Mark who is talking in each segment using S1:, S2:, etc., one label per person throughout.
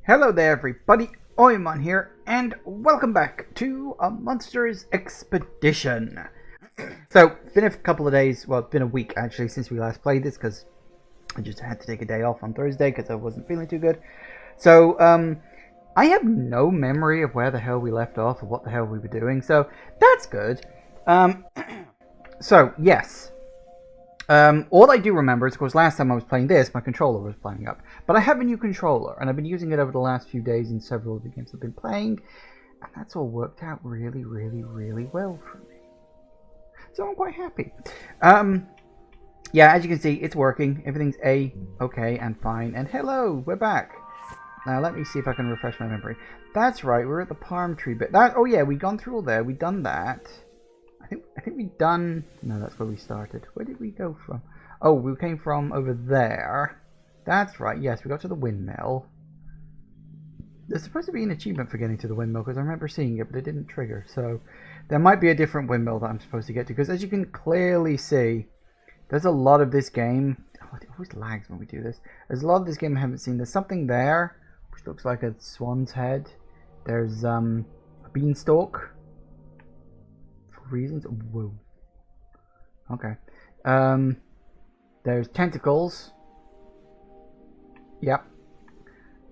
S1: Hello there everybody, Oimon here, and welcome back to a Monsters Expedition. So, it's been a couple of days, well, it's been a week actually since we last played this, because I just had to take a day off on Thursday because I wasn't feeling too good. So, I have no memory of where the hell we left off or what the hell we were doing, so that's good. So, yes. All I do remember is, of course, last time I was playing this, my controller was playing up. But I have a new controller, and I've been using it over the last few days in several of the games I've been playing, and that's all worked out really, really, really well for me. So I'm quite happy. Yeah, as you can see, it's working. Everything's okay and fine. And hello, we're back. Now let me see if I can refresh my memory. That's right, we're at the palm tree bit. Oh yeah, we've gone through all there. We've done that. I think we've done... No, that's where we started. Where did we go from? Oh, we came from over there. That's right, yes, we got to the windmill. There's supposed to be an achievement for getting to the windmill, because I remember seeing it, but it didn't trigger. So, there might be a different windmill that I'm supposed to get to, because as you can clearly see, there's a lot of this game... Oh, it always lags when we do this. There's a lot of this game I haven't seen. There's something there, which looks like a swan's head. There's a beanstalk. Reasons. Whoa. Okay. There's tentacles. Yep.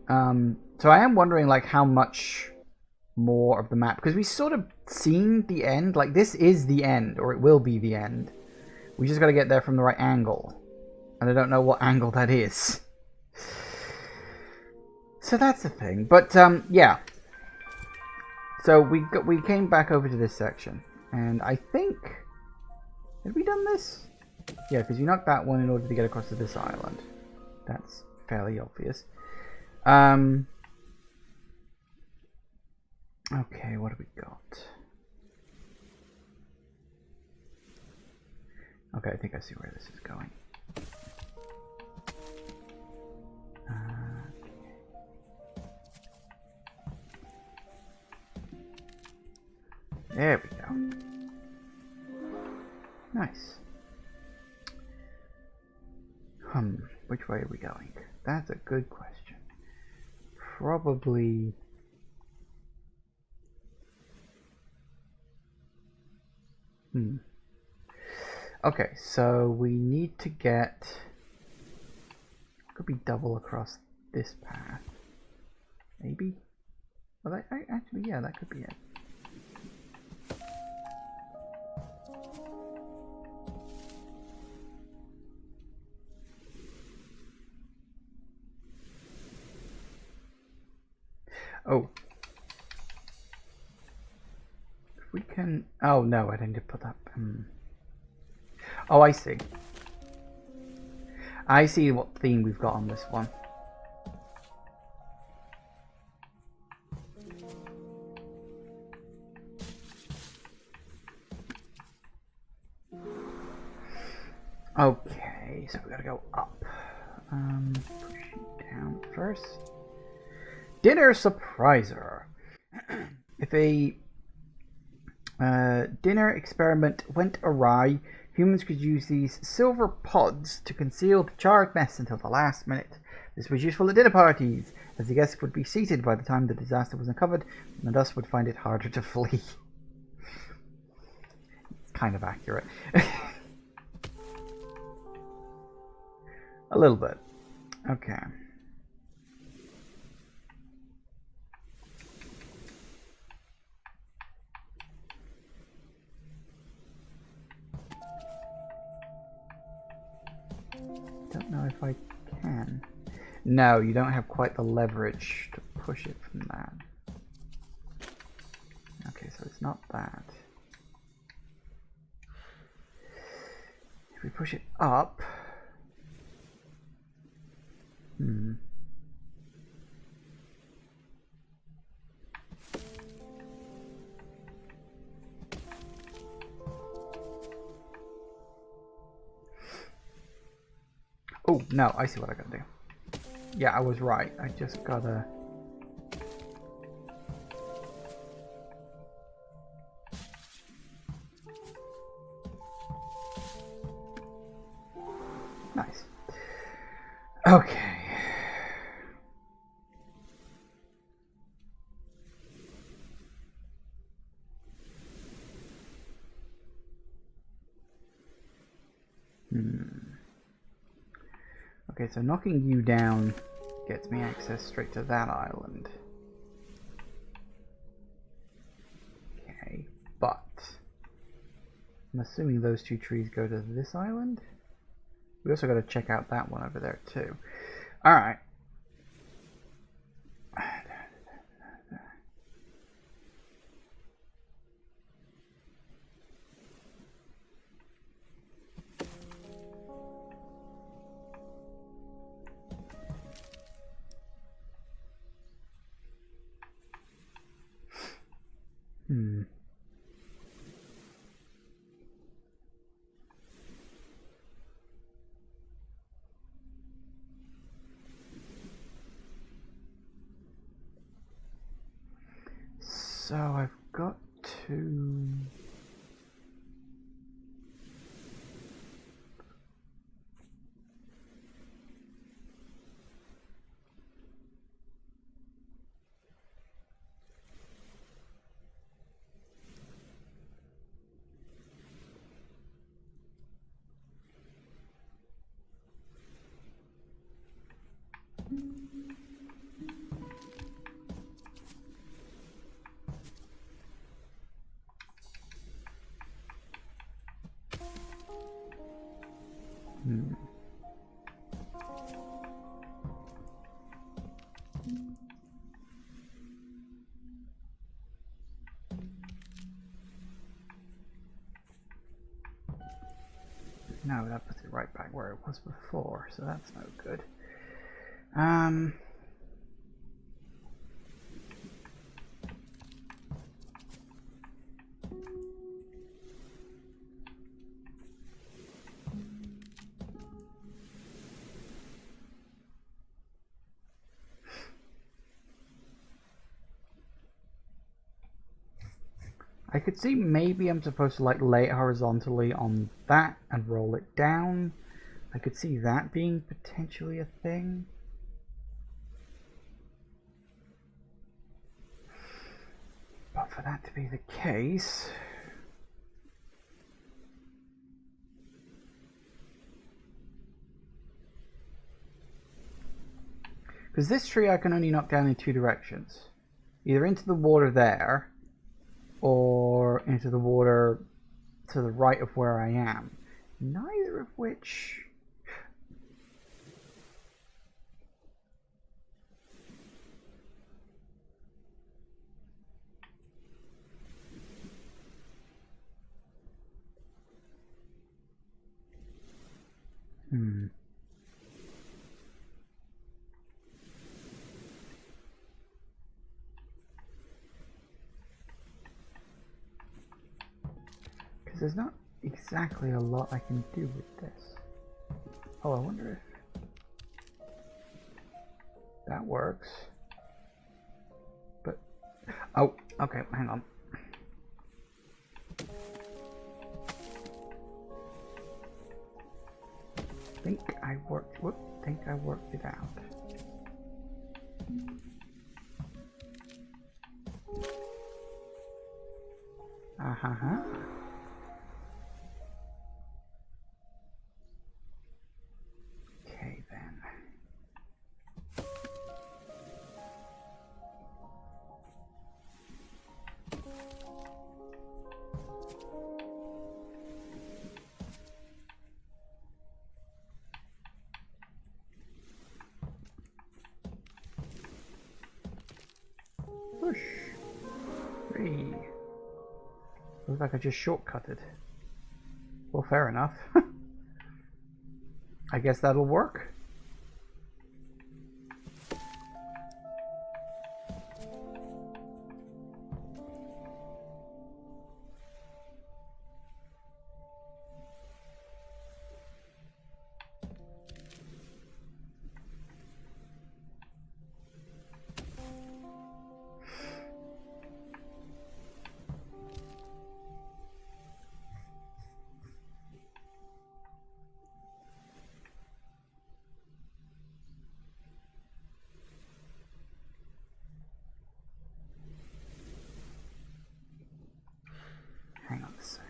S1: So I am wondering, like, how much more of the map, because we sort of seen the end. Like, this is the end, or it will be the end. We just got to get there from the right angle, and I don't know what angle that is. So that's the thing. But yeah. So we came back over to this section. And I think... Have we done this? Yeah, because you knocked that one in order to get across to this island. That's fairly obvious. Okay, what have we got? Okay, I think I see where this is going. There we go. Nice. Which way are we going? That's a good question. Probably... Okay, so we need to get... Could be double across this path. Maybe? Well, actually, yeah, that could be it. Oh. If we can... Oh, no, I didn't put up... Oh, I see. I see what theme we've got on this one. Okay, so we gotta go up. Push it down first. Dinner surpriser. If a dinner experiment went awry, humans could use these silver pods to conceal the charred mess until the last minute. This was useful at dinner parties, as the guests would be seated by the time the disaster was uncovered, and thus would find it harder to flee. It's kind of accurate. A little bit. Okay. Don't know if I can. No, you don't have quite the leverage to push it from that. Okay, so it's not that. If we push it up... Oh, no, I see what I gotta do. Yeah, I was right. I just gotta... Nice. Okay. Okay, so knocking you down gets me access straight to that island. Okay, but I'm assuming those two trees go to this island. We also got to check out that one over there too. Alright. So I've got to... No, that puts it right back where it was before, so that's no good. I could see maybe I'm supposed to like lay it horizontally on that and roll it down. I could see that being potentially a thing. But for that to be the case... Because this tree I can only knock down in two directions. Either into the water there, or into the water to the right of where I am. Neither of which... Because there's not exactly a lot I can do with this. Oh, I wonder if that works. But, oh, okay, hang on. Think I worked it out. Uh-huh. Okay, then. Push. Three. Looks like I just shortcutted. Well, fair enough. I guess that'll work. Hang on a sec.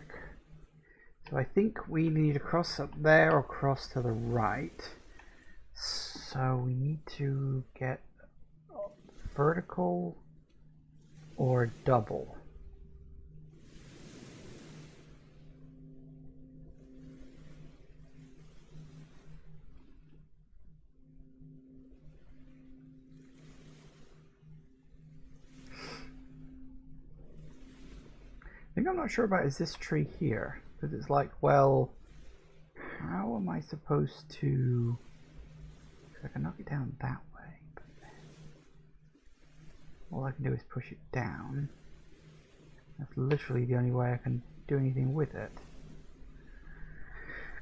S1: So I think we need to cross up there or cross to the right. So we need to get vertical or double. The thing I'm not sure about is this tree here, because it's like, well, how am I supposed to? I can knock it down that way, but all I can do is push it down. That's literally the only way I can do anything with it.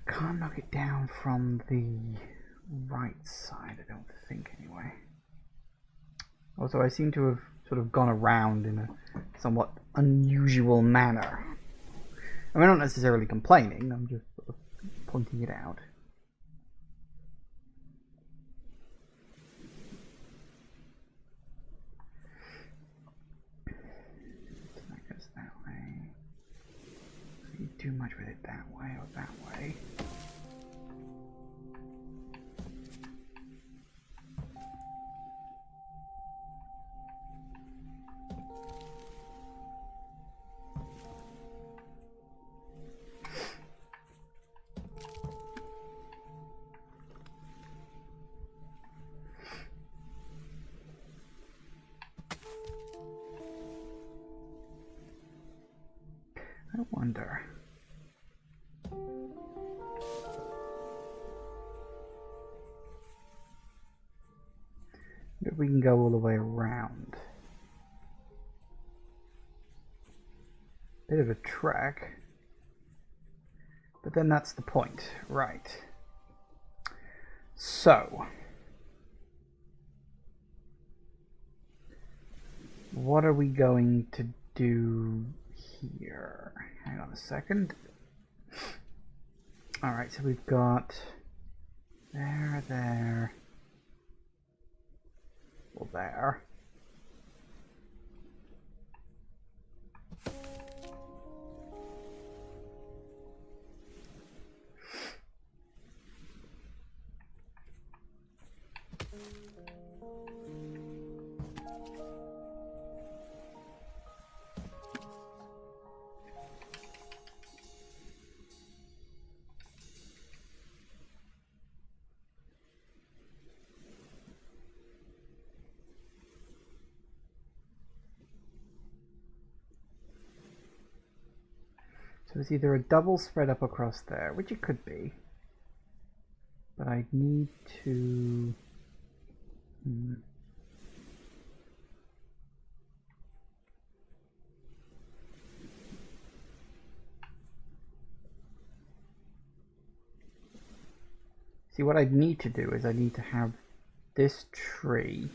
S1: Can't knock it down from the right side, I don't think, anyway. Also, I seem to have sort of gone around in a somewhat unusual manner. I mean, I'm not necessarily complaining, I'm just sort of pointing it out. So that goes that way. So you do much with it that way or that way. I wonder. If we can go all the way around. Bit of a trek. But then that's the point, right? So, what are we going to do here? Hang on a second. Alright, so we've got there, well, there. So it's either a double spread up across there, which it could be, but I need to... See, what I need to do is I need to have this tree,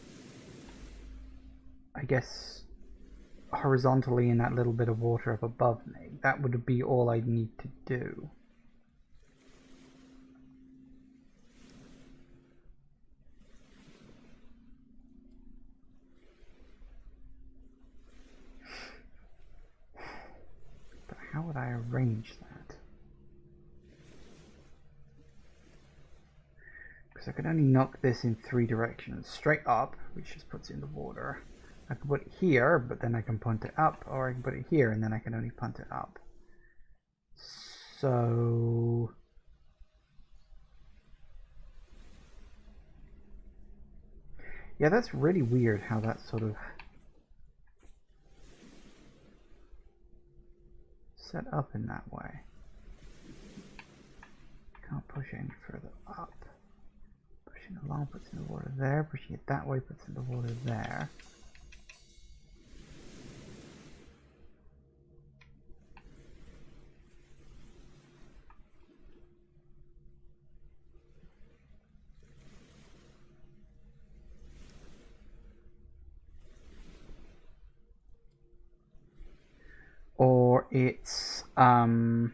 S1: I guess, horizontally in that little bit of water up above me. That would be all I need to do. But how would I arrange that? Because I could only knock this in 3 directions. Straight up, which just puts it in the water. I can put it here, but then I can punt it up, or I can put it here, and then I can only punt it up. So... yeah, that's really weird how that's sort of set up in that way. Can't push it any further up. Pushing it along puts in the water there, pushing it that way puts in the water there. Or it's, oh,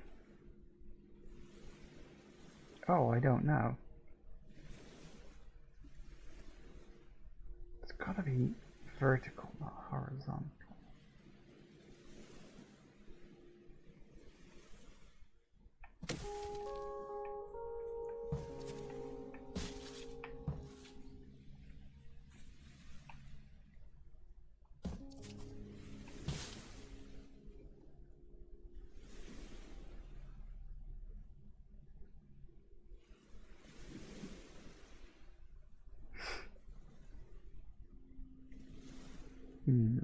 S1: I don't know. It's gotta be vertical, not horizontal. Hmm.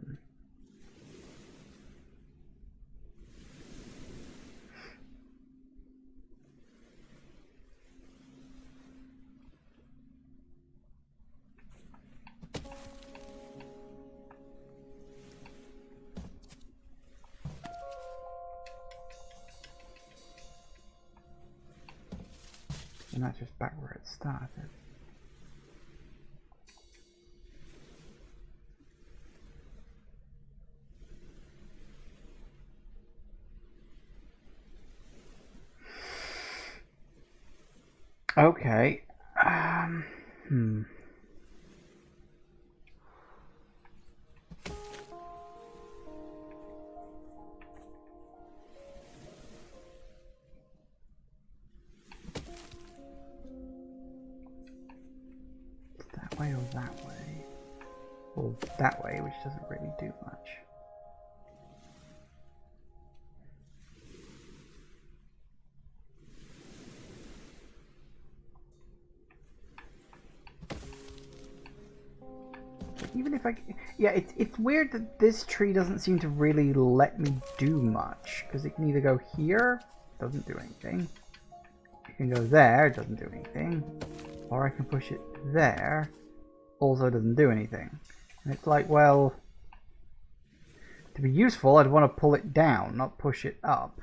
S1: And that's just back where it started. Okay. Hmm. That way or that way? Or that way, which doesn't really do much. Even if I... Yeah, it's weird that this tree doesn't seem to really let me do much. Because it can either go here, doesn't do anything. It can go there, doesn't do anything. Or I can push it there, also doesn't do anything. And it's like, well... To be useful, I'd want to pull it down, not push it up.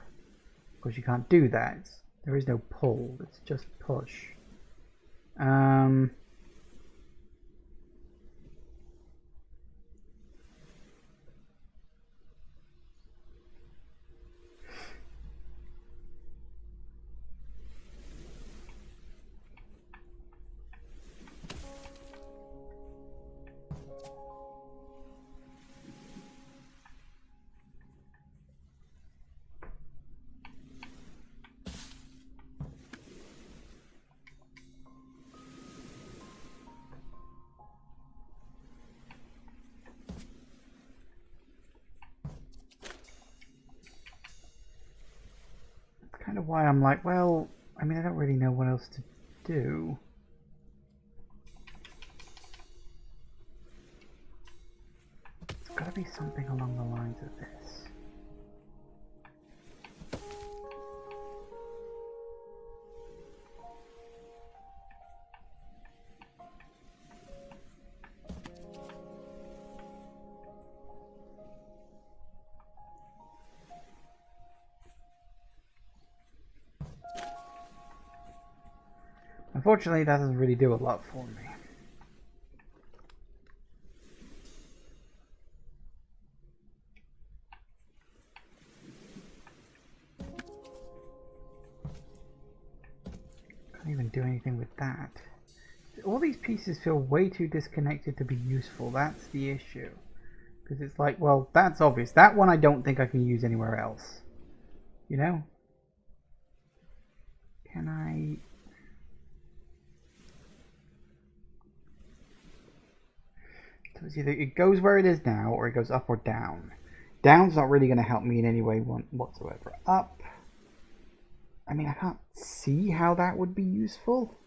S1: Because you can't do that. There is no pull, it's just push. Kind of why I'm like, well, I mean, I don't really know what else to do. It's got to be something along the lines of this. Unfortunately, that doesn't really do a lot for me. Can't even do anything with that. All these pieces feel way too disconnected to be useful. That's the issue. Because it's like, well, that's obvious. That one I don't think I can use anywhere else. You know? Can I... So it's either it goes where it is now, or it goes up or down. Down's not really going to help me in any way whatsoever. Up... I mean, I can't see how that would be useful.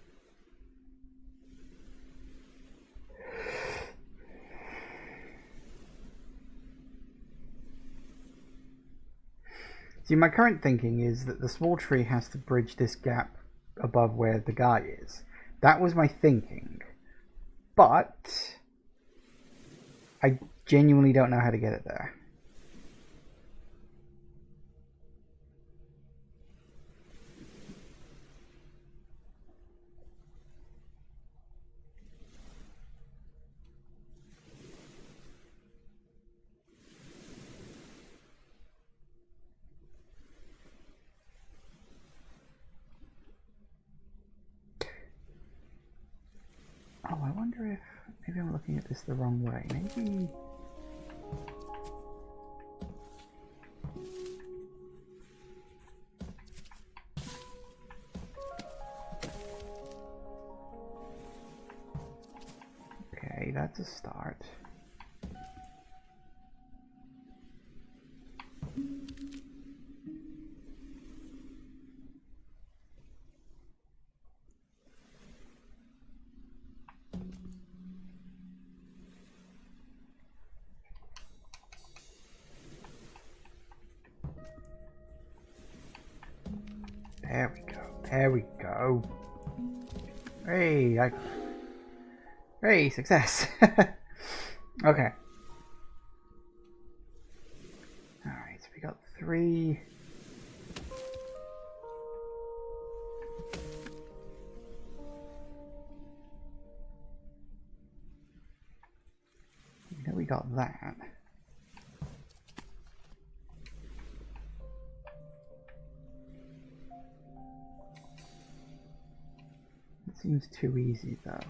S1: See, my current thinking is that the small tree has to bridge this gap above where the guy is. That was my thinking. But I genuinely don't know how to get it there. Oh, I wonder if maybe I'm looking at this the wrong way. Maybe... Okay, that's a start. There we go. Hey, hey, success. Okay. Alright, so we got 3. Now we got that. It seems too easy though.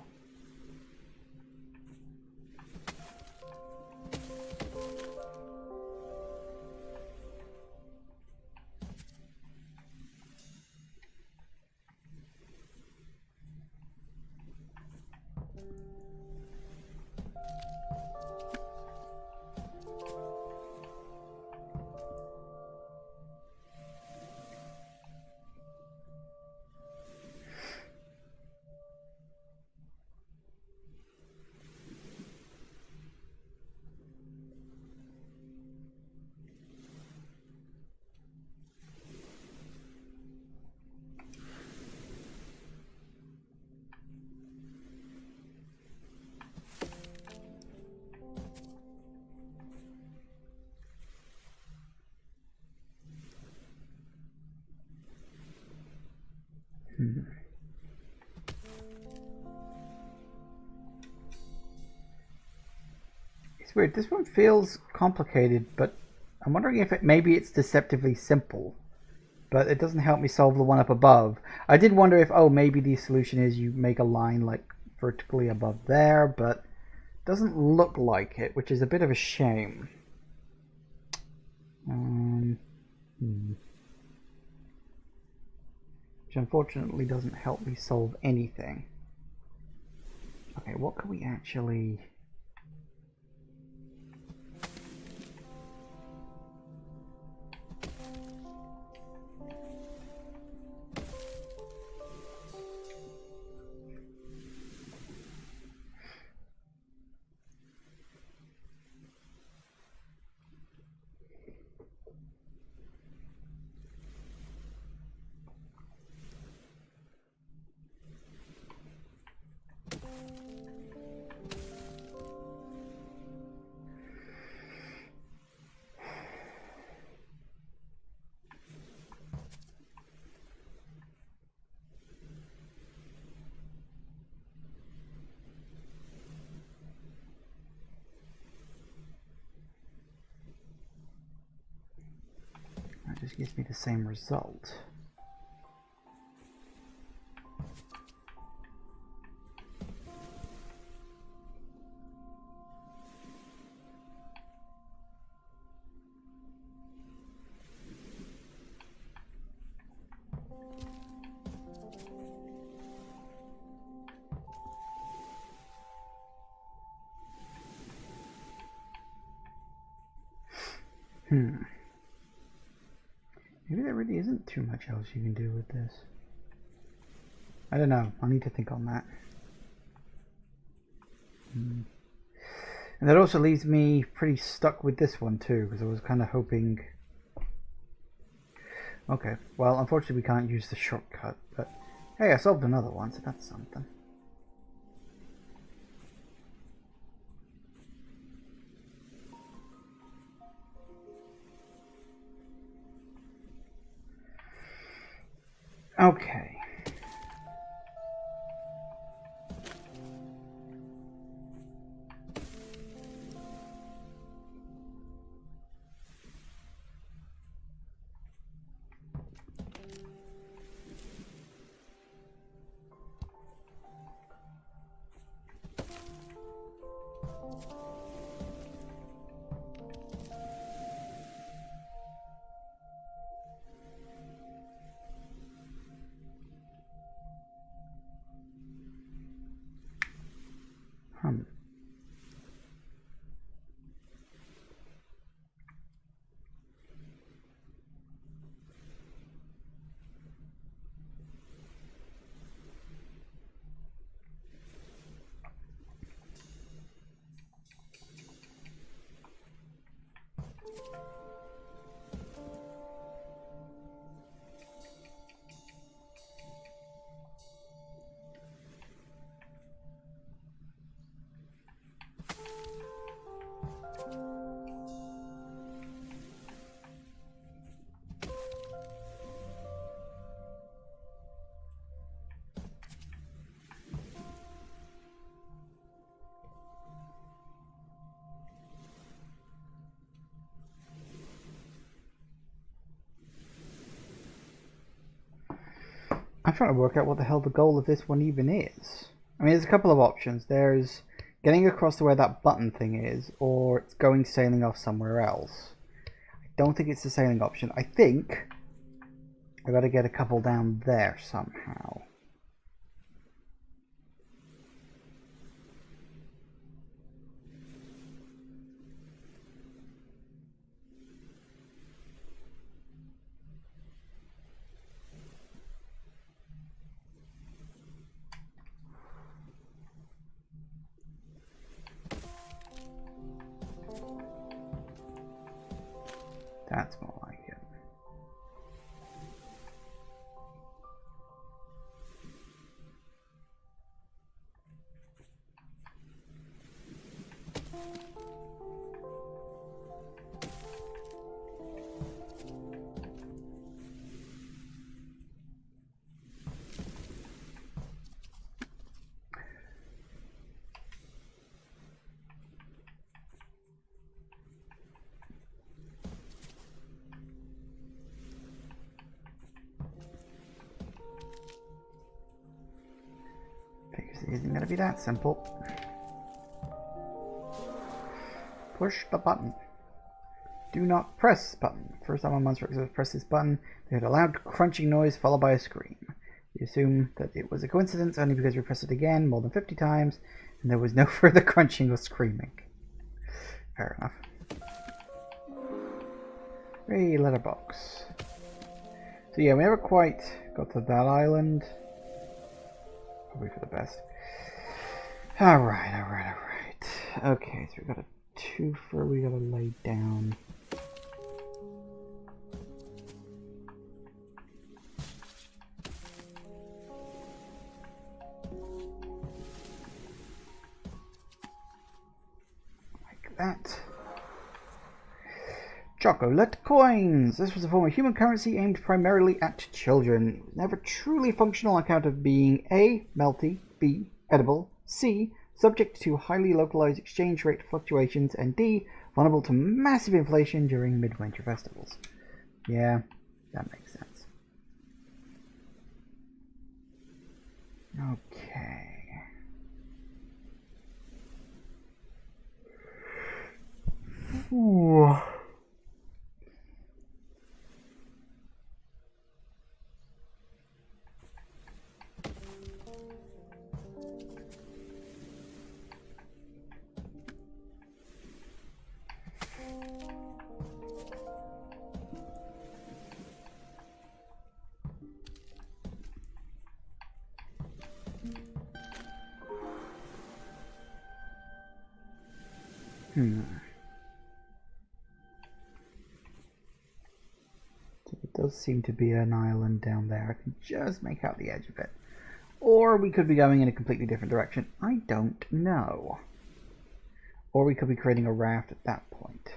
S1: It's weird. This one feels complicated, but I'm wondering if maybe it's deceptively simple, but it doesn't help me solve the one up above. I did wonder if, oh, maybe the solution is you make a line like vertically above there, but it doesn't look like it, which is a bit of a shame. Which unfortunately doesn't help me solve anything. Okay, what can we actually... That just gives me the same result. Maybe there really isn't too much else you can do with this. I don't know. I'll need to think on that. And that also leaves me pretty stuck with this one too, because I was kind of hoping... Okay, well, unfortunately we can't use the shortcut, but hey, I solved another one, so that's something. Okay. I'm trying to work out what the hell the goal of this one even is. I mean, there's a couple of options. There's getting across to where that button thing is, or it's going sailing off somewhere else. I don't think it's the sailing option. I think I gotta get a couple down there somehow. That's more like it. Because it isn't going to be that simple. Push the button. Do not press button. First time on Monster Exodus press this button, they heard a loud crunching noise followed by a scream. You assume that it was a coincidence only because we pressed it again more than 50 times and there was no further crunching or screaming. Fair enough. Hey, letterbox. So yeah, we never quite got to that island. Probably for the best. Alright. Okay, so we got a twofer we gotta lay down. Like that. Chocolate coins! This was a form of human currency aimed primarily at children. It was never truly functional on account of being A. melty, B. edible, C. subject to highly localized exchange rate fluctuations, and D. vulnerable to massive inflation during midwinter festivals. Yeah, that makes sense. Okay. Ooh. It does seem to be an island down there. I can just make out the edge of it. Or we could be going in a completely different direction. I don't know. Or we could be creating a raft at that point.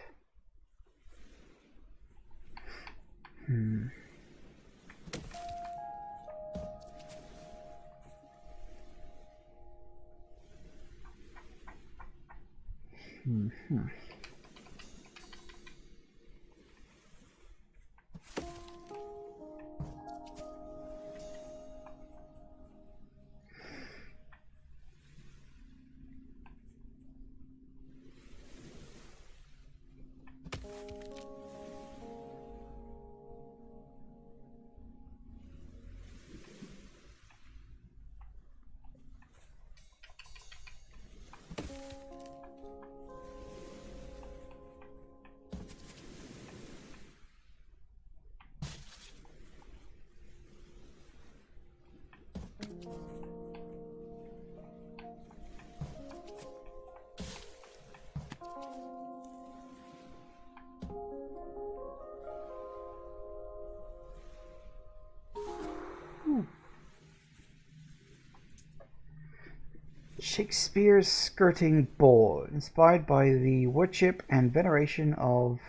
S1: Shakespeare's skirting board, inspired by the worship and veneration of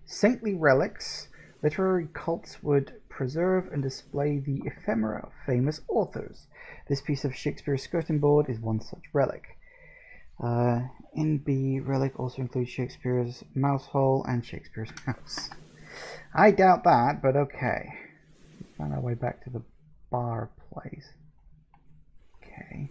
S1: saintly relics, literary cults would preserve and display the ephemera of famous authors. This piece of Shakespeare's skirting board is one such relic. NB relic also includes Shakespeare's mouse hole and Shakespeare's mouse. I doubt that, but okay. Let's find our way back to the bar place. Okay.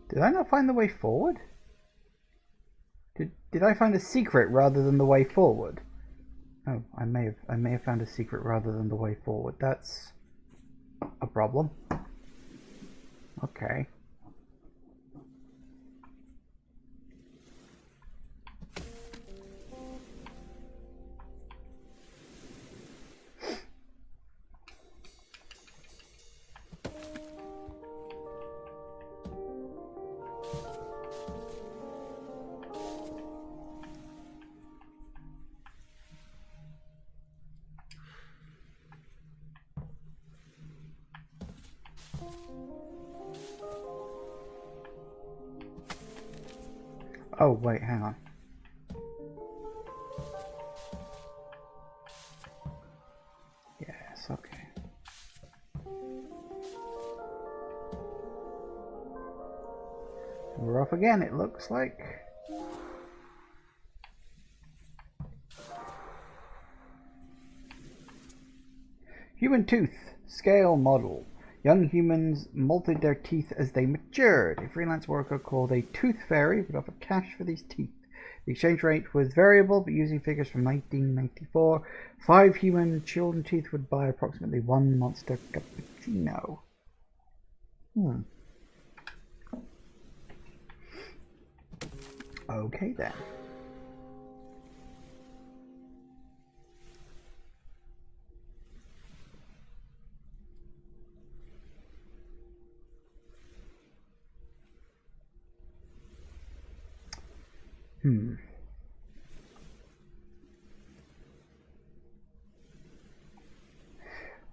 S1: Did I not find the way forward? Did I find a secret rather than the way forward? Oh, I may have found a secret rather than the way forward. That's a problem. Okay. Oh, wait, hang on. Yes, okay. We're off again, it looks like. Human tooth. Scale model. Young humans molted their teeth as they matured. A freelance worker called a tooth fairy would offer cash for these teeth. The exchange rate was variable, but using figures from 1994, 5 human children teeth would buy approximately 1 monster cappuccino. Okay then.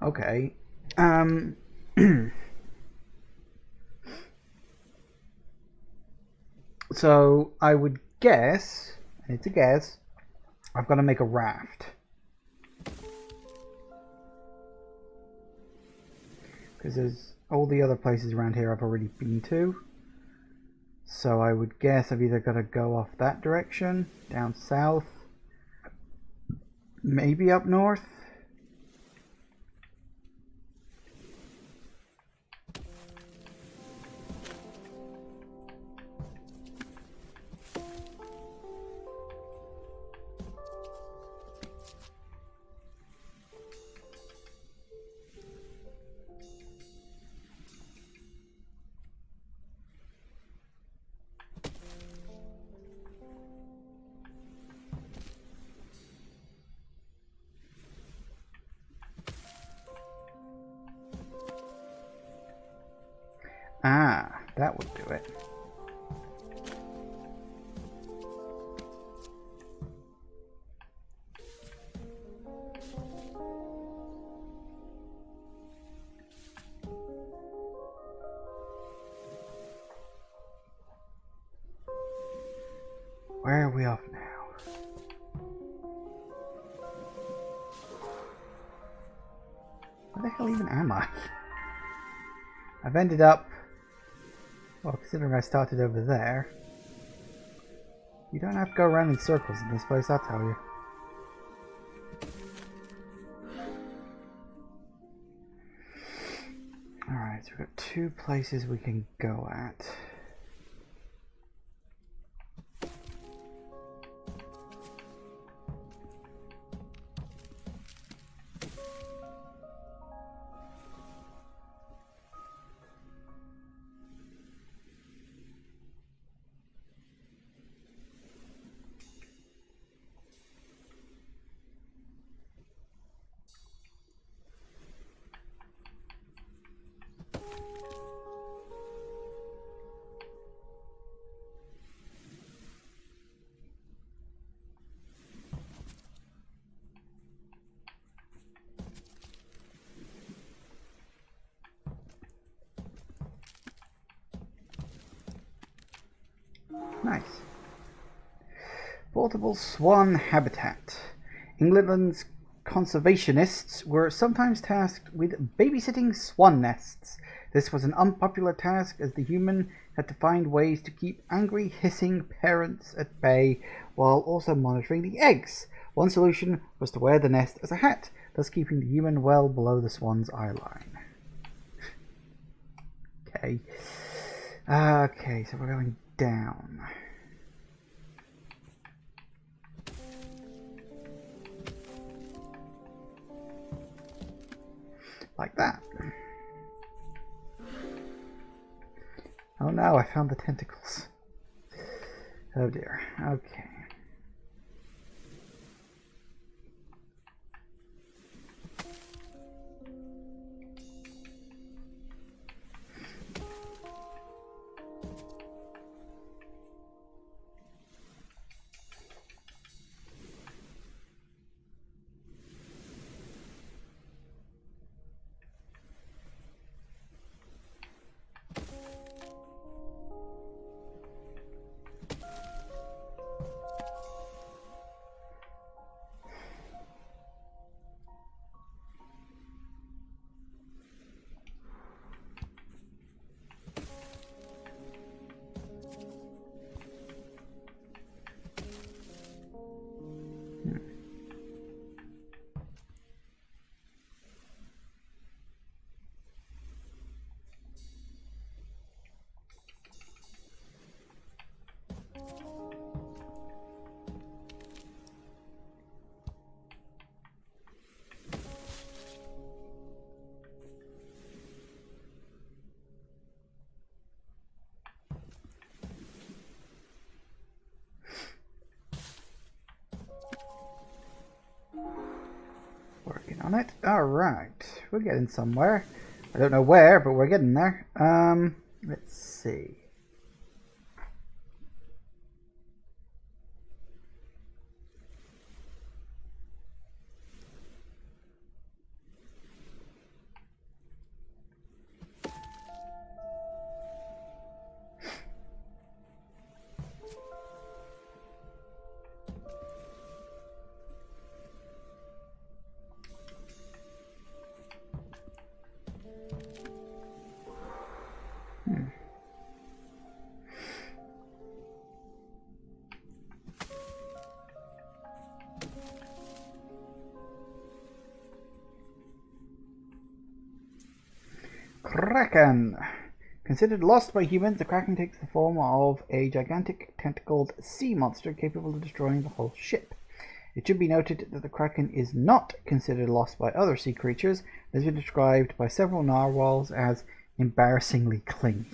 S1: Okay. So I would guess, and it's a guess, I've got to make a raft. Because there's all the other places around here I've already been to. So I would guess I've either got to go off that direction, down south, maybe up north. Ah, that would do it. Where are we off now? Where the hell even am I? I've ended up... Well, considering I started over there... You don't have to go around in circles in this place, I'll tell you. Alright, so we've got 2 places we can go at. Nice. Portable swan habitat. England's conservationists were sometimes tasked with babysitting swan nests. This was an unpopular task as the human had to find ways to keep angry, hissing parents at bay while also monitoring the eggs. One solution was to wear the nest as a hat, thus keeping the human well below the swan's eye line. Okay. Okay, so we're going down. Like that. Oh no, I found the tentacles. Oh dear. Okay. Working on it. Alright. We're getting somewhere. I don't know where, but we're getting there. Let's see. Kraken. Considered lost by humans, the Kraken takes the form of a gigantic tentacled sea monster capable of destroying the whole ship. It should be noted that the Kraken is not considered lost by other sea creatures. It has been described by several narwhals as embarrassingly clingy.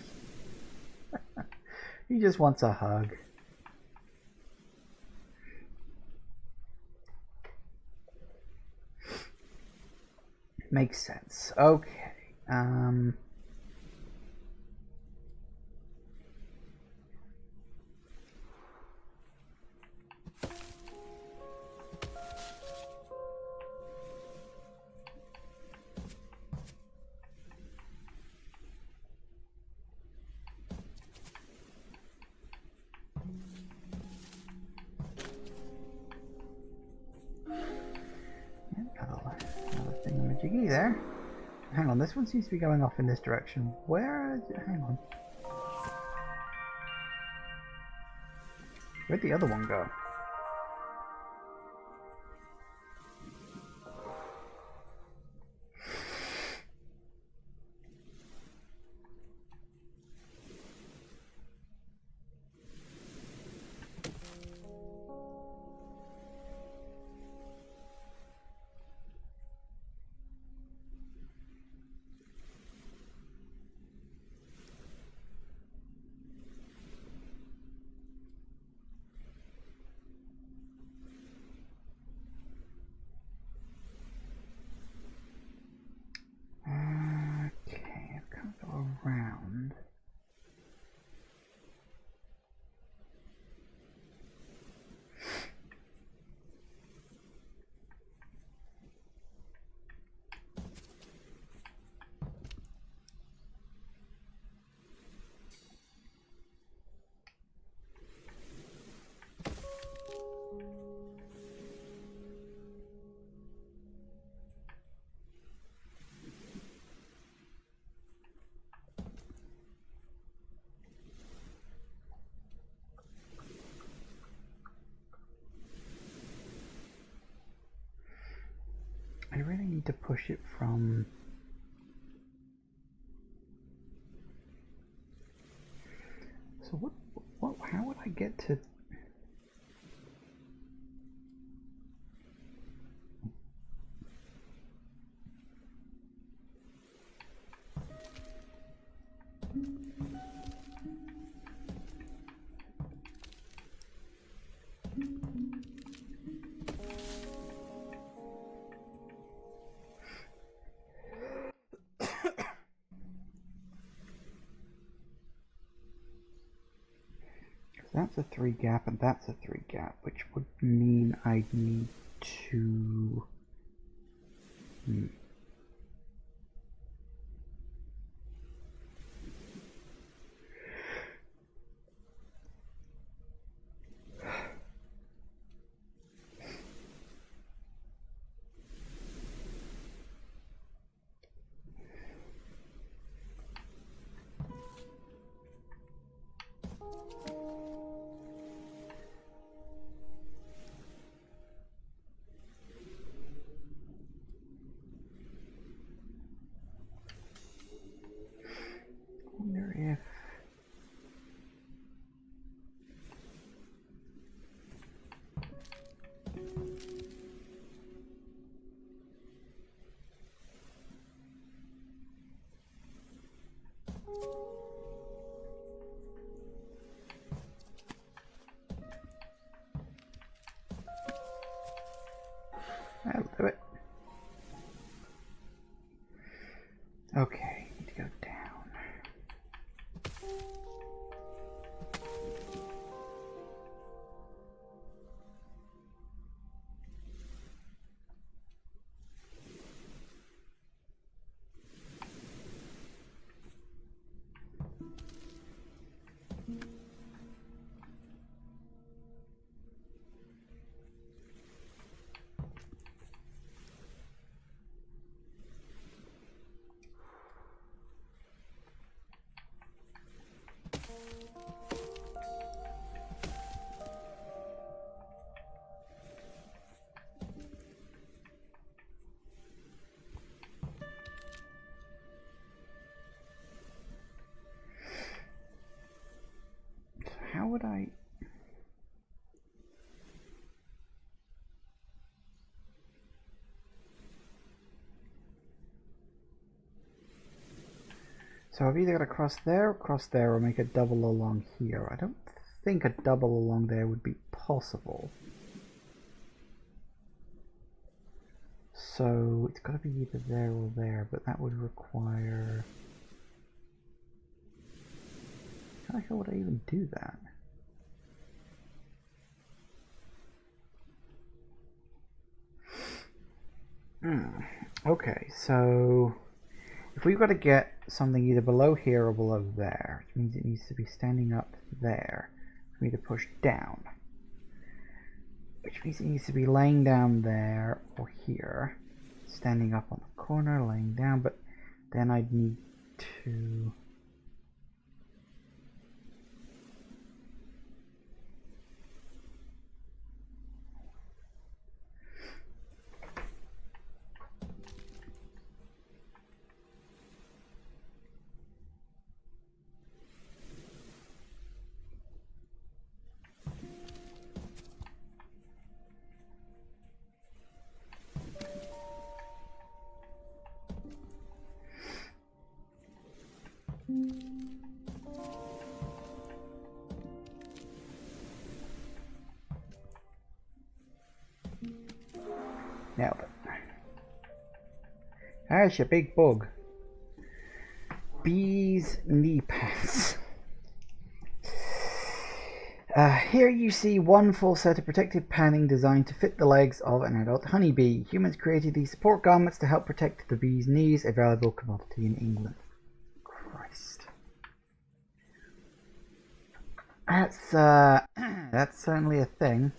S1: He just wants a hug. Makes sense. Okay. Another thingamajiggy there. Hang on, this one seems to be going off in this direction. Where is it? Hang on. Where'd the other one go? to push it from... So how would I get to... That's a 3 gap and that's a 3 gap, which would mean I'd need to... wonder if... That'll do it. Okay, need to go down. How would I... So I've either got to cross there, or make a double along here. I don't think a double along there would be possible. So it's got to be either there or there, but that would require... How the hell would I even do that? Okay, so if we've got to get something either below here or below there, which means it needs to be standing up there for me to push down, which means it needs to be laying down there or here, standing up on the corner, laying down, but then I'd need to... Nailed it. That's a big bug. Bees knee pads. Here you see one full set of protective padding designed to fit the legs of an adult honeybee. Humans created these support garments to help protect the bee's knees, a valuable commodity in England. Christ. That's certainly a thing.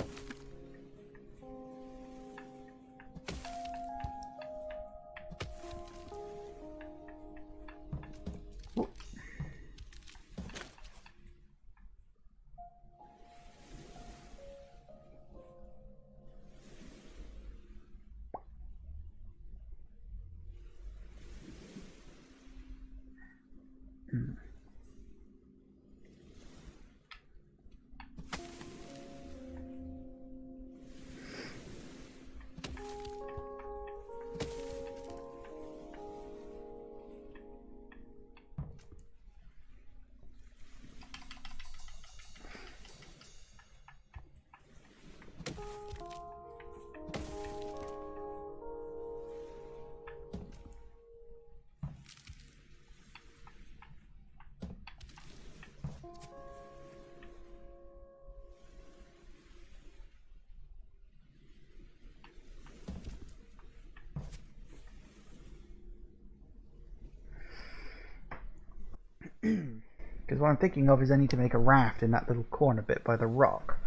S1: Because what I'm thinking of is I need to make a raft in that little corner bit by the rock.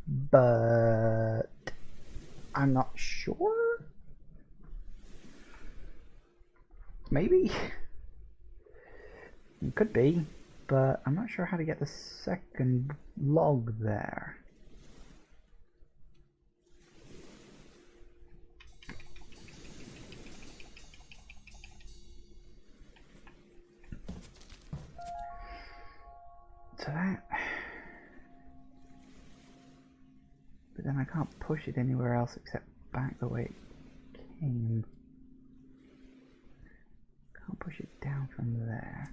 S1: But I'm not sure? Maybe? It could be, but I'm not sure how to get the second log there. So that... But then I can't push it anywhere else except back the way it came. Can't push it down from there.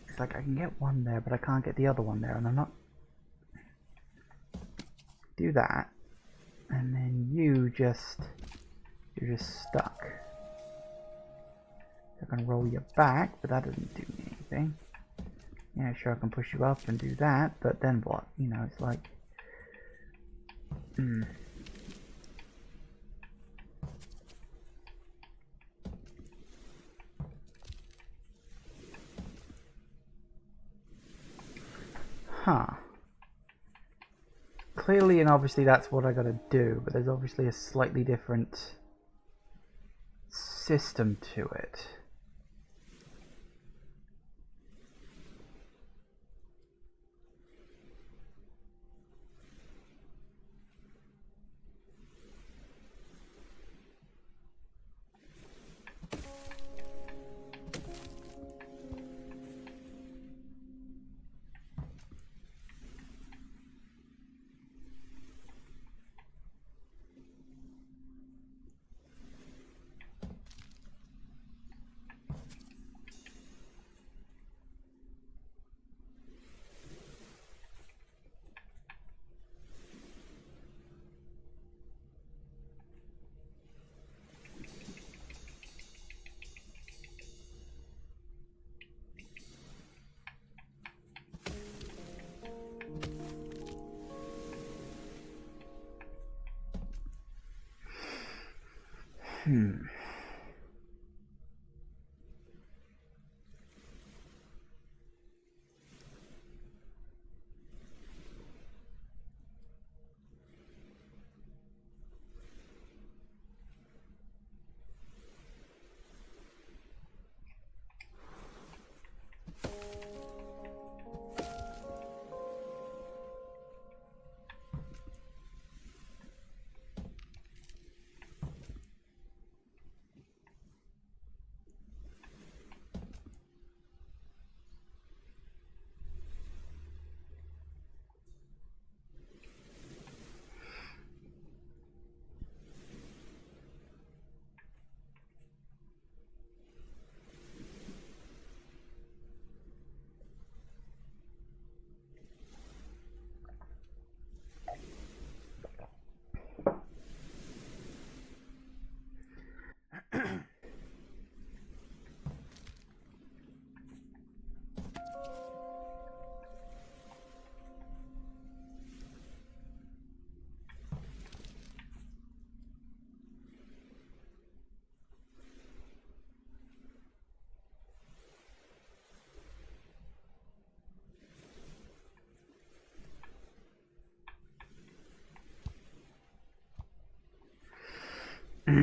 S1: It's like I can get one there, but I can't get the other one there, and I'm not... Do that, and then you're just stuck. So I can roll you back, but that doesn't do me anything. Yeah, sure, I can push you up and do that, but then what? You know, it's like... Huh. Clearly and obviously that's what I gotta do, but there's obviously a slightly different system to it.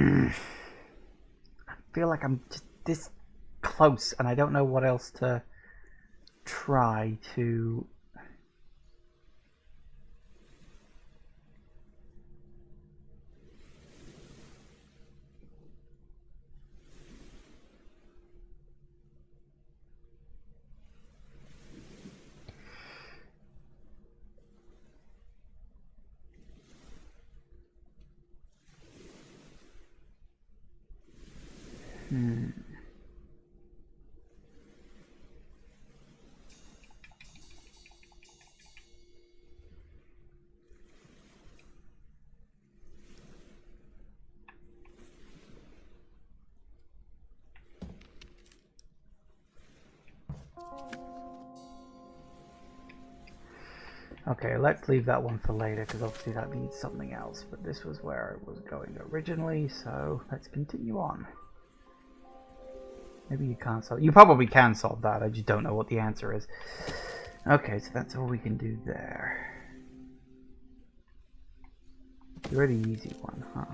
S1: I feel like I'm just this close and I don't know what else to try to... Okay, let's leave that one for later, because obviously that needs something else. But this was where I was going originally, so let's continue on. Maybe you can't solve... You probably can solve that, I just don't know what the answer is. Okay, so that's all we can do there. Really easy one, huh?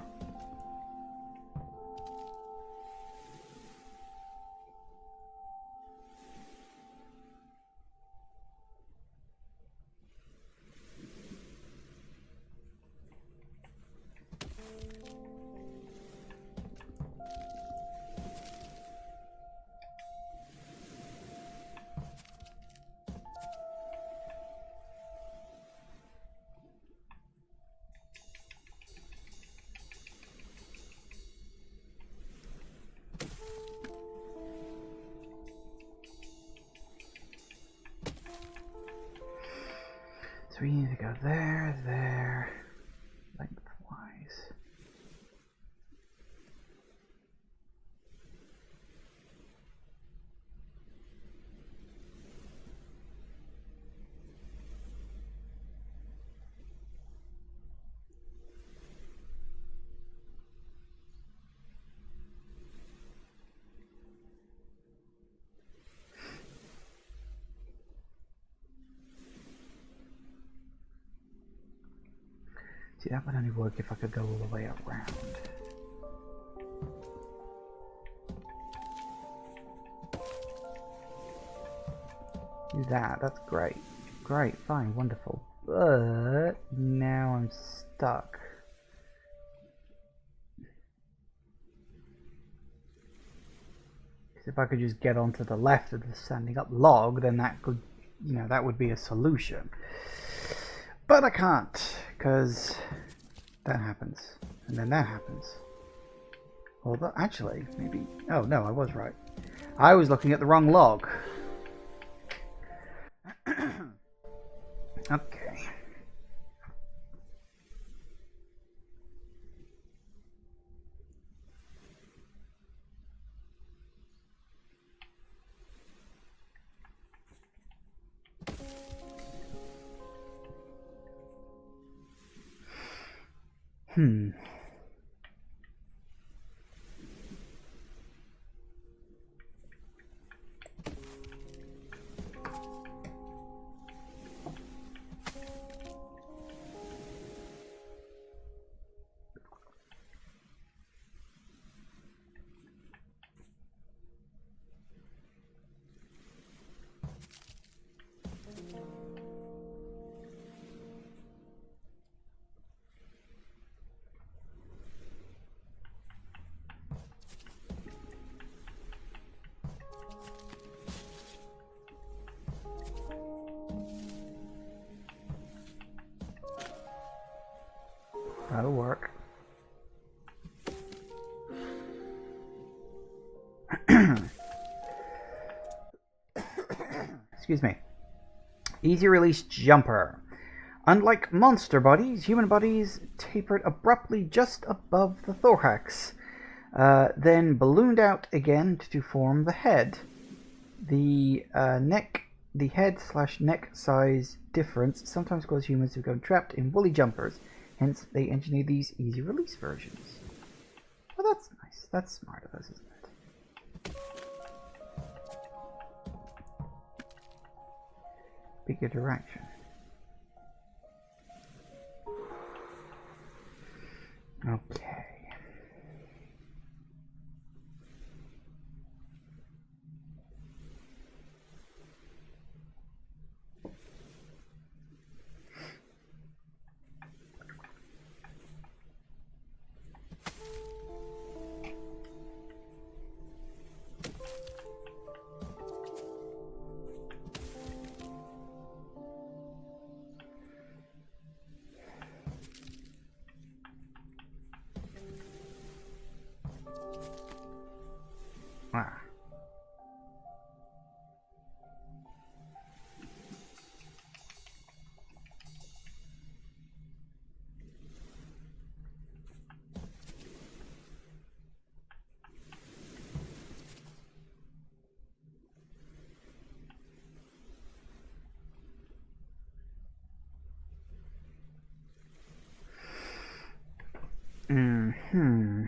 S1: So we need to go there, lengthwise. See, that would only work if I could go all the way around. Do that, that's great. Great, fine, wonderful. But now I'm stuck. Because if I could just get onto the left of the standing up log, then that could, you know, that would be a solution. But I can't, because that happens. And then that happens. Although, actually, maybe... Oh, no, I was right. I was looking at the wrong log. Okay. That'll work. Excuse me. Easy release jumper. Unlike monster bodies, human bodies tapered abruptly just above the thorax, then ballooned out again to form the head. The head/neck size difference sometimes causes humans to become trapped in woolly jumpers. Hence, they engineered these easy release versions. Well, that's nice. That's smart of us, isn't it? Bigger direction. Okay. Hmm.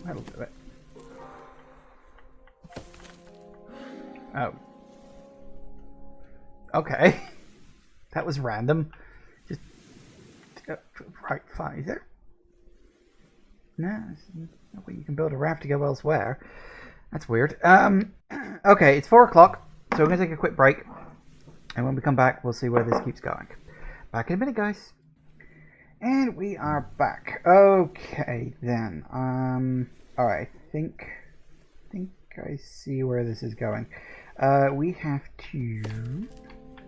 S1: That'll do it. Oh. Okay. That was random. Just right, fine. Is there? No, no way you can build a raft to go elsewhere. That's weird. Okay, it's 4 o'clock, so we're gonna take a quick break, and when we come back, we'll see where this keeps going. Back in a minute, guys. And we are back. Okay, then. All right. Think I see where this is going. We have to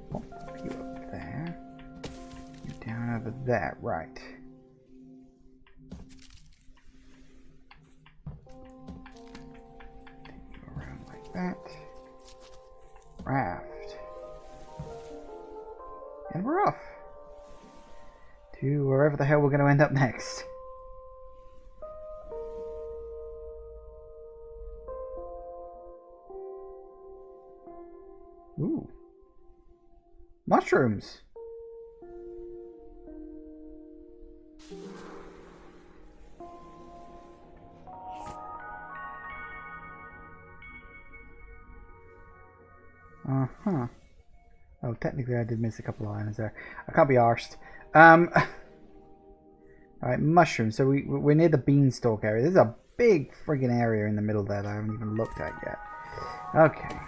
S1: pop you up there. You down over there, right? Take you around like that. Raft. And we're off to wherever the hell we're going to end up next. Ooh. Mushrooms. Uh-huh. Oh, technically I did miss a couple of lines there. I can't be arsed. Alright, mushrooms. So we're near the beanstalk area. This is a big friggin' area in the middle there that I haven't even looked at yet. Okay.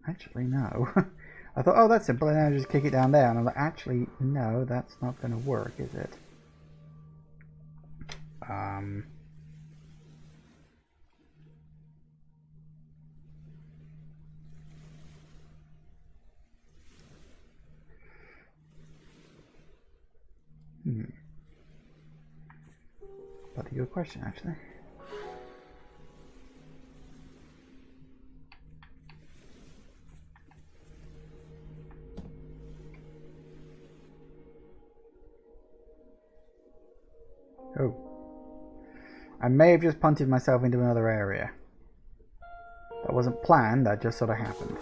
S1: Actually, no. I thought, oh, that's simple, and I just kick it down there. And I'm like, actually, no, that's not going to work, is it? That's a good question, actually. Oh. I may have just punted myself into another area. That wasn't planned, that just sort of happened.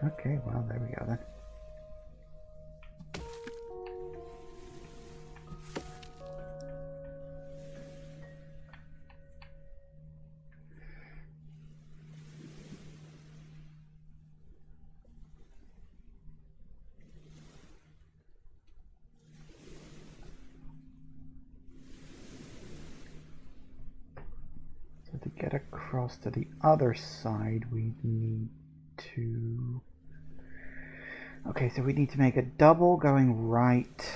S1: Okay, well, there we go then. So to get across to the other side, we need to... Okay, so we need to make a double going right.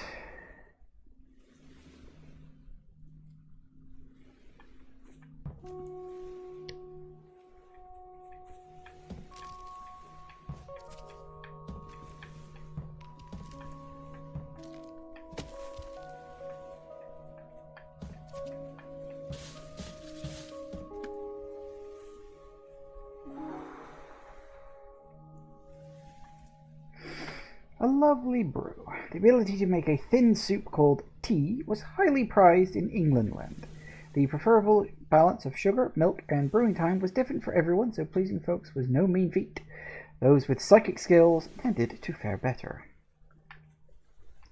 S1: A lovely brew. The ability to make a thin soup called tea was highly prized in Englandland. The preferable balance of sugar, milk, and brewing time was different for everyone, so pleasing folks was no mean feat. Those with psychic skills tended to fare better.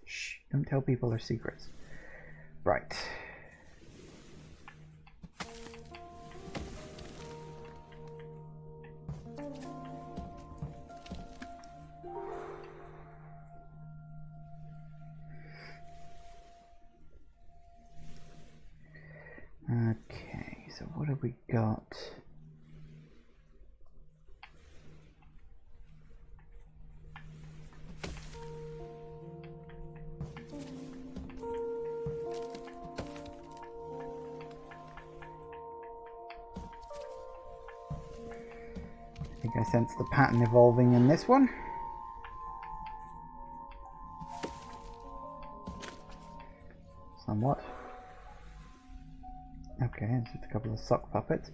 S1: Shh, don't tell people their secrets. Right. so what have we got? I think I sense the pattern evolving in this one. Somewhat. Okay, it's just a couple of sock puppets.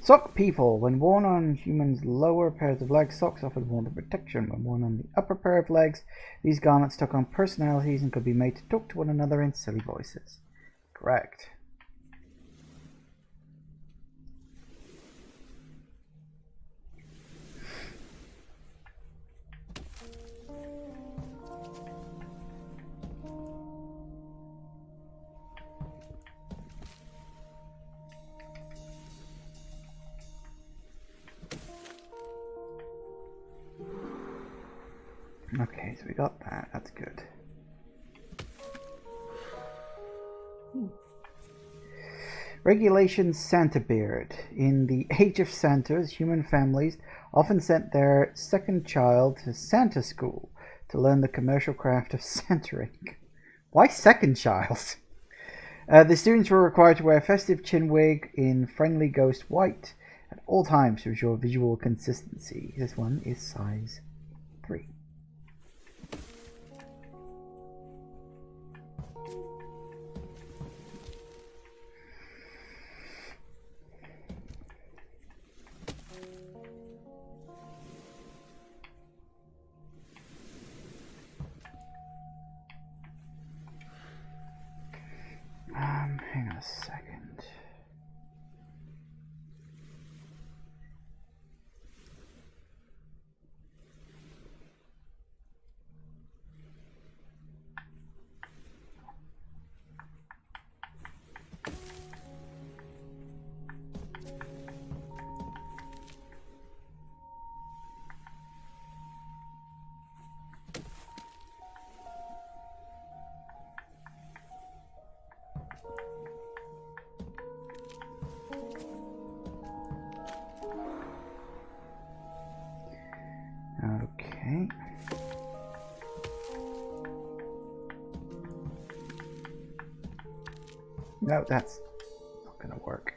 S1: Sock people. When worn on humans' lower pairs of legs, socks offered warmth and protection. When worn on the upper pair of legs, these garments took on personalities and could be made to talk to one another in silly voices. Correct. Okay, so we got that. That's good. Regulation Santa Beard. In the Age of Santas, human families often sent their second child to Santa school to learn the commercial craft of Santaing. Why second child? The students were required to wear a festive chin wig in friendly ghost white at all times to ensure visual consistency. This one is size 3. Hang on a second. Okay. No, that's not gonna work.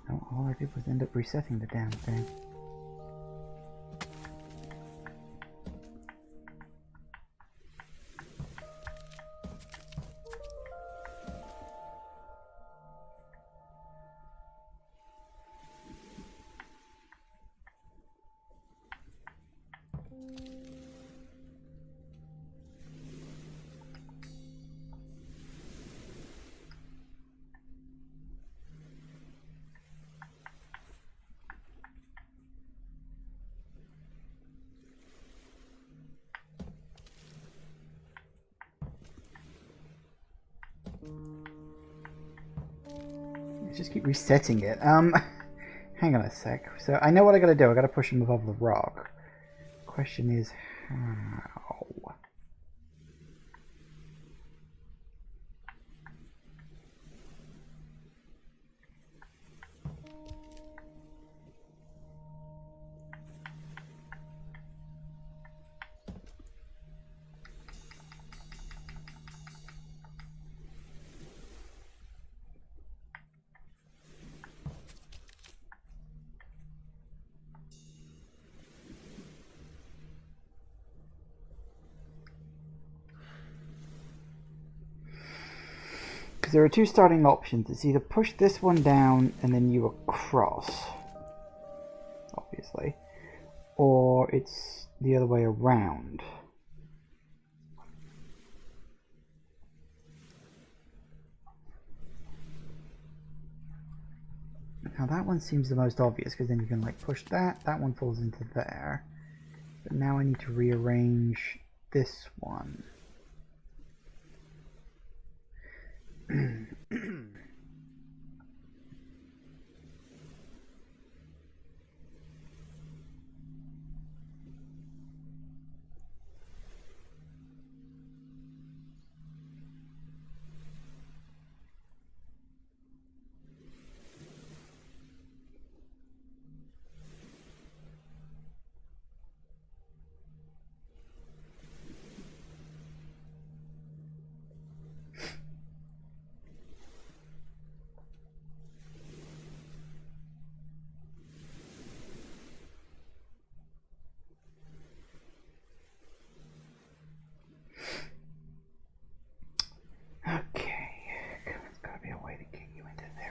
S1: No, all I did was end up resetting the damn thing. Just keep resetting it. Hang on a sec. So I know what I gotta do. I gotta push him above the rock. Question is how? there are two starting options. It's either push this one down and then you across, obviously, or it's the other way around. Now that one seems the most obvious, because then you can like push that, that one falls into there. But now I need to rearrange this one.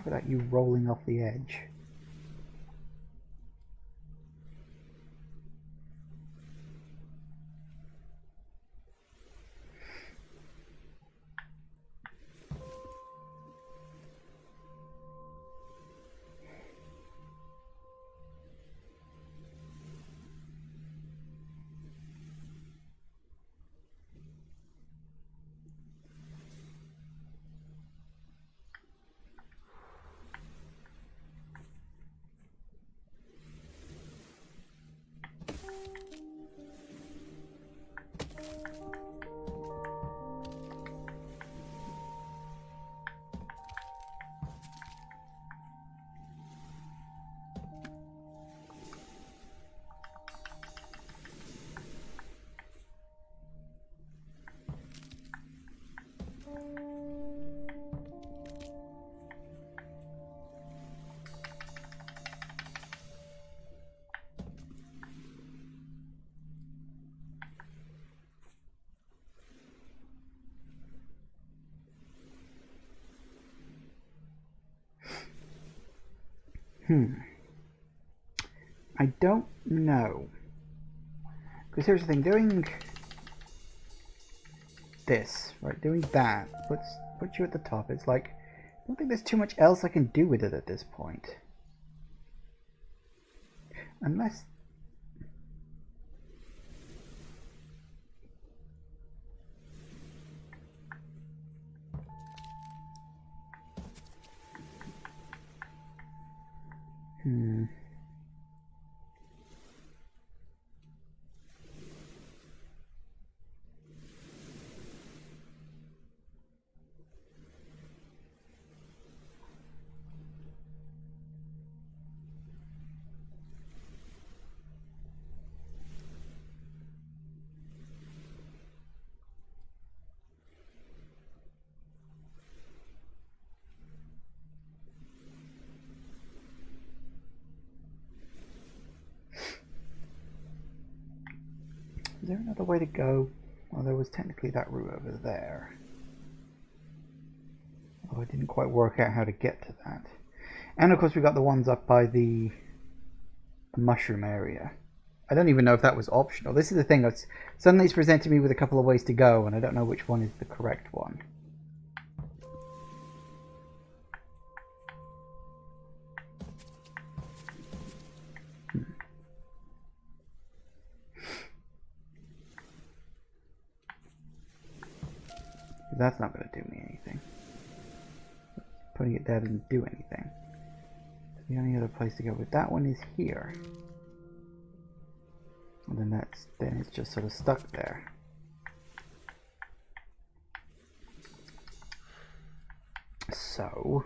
S1: Without you rolling off the edge. I don't know. Because here's the thing, doing this, right, doing that, puts you at the top. It's like, I don't think there's too much else I can do with it at this point. Unless... Is there another way to go? Well, there was technically that route over there. Oh, I didn't quite work out how to get to that. And of course we got the ones up by the mushroom area. I don't even know if that was optional. This is the thing, suddenly it's presented me with a couple of ways to go and I don't know which one is the correct one. That's not going to do me anything. Putting it there doesn't do anything. The only other place to go with that one is here. And then it's just sort of stuck there. So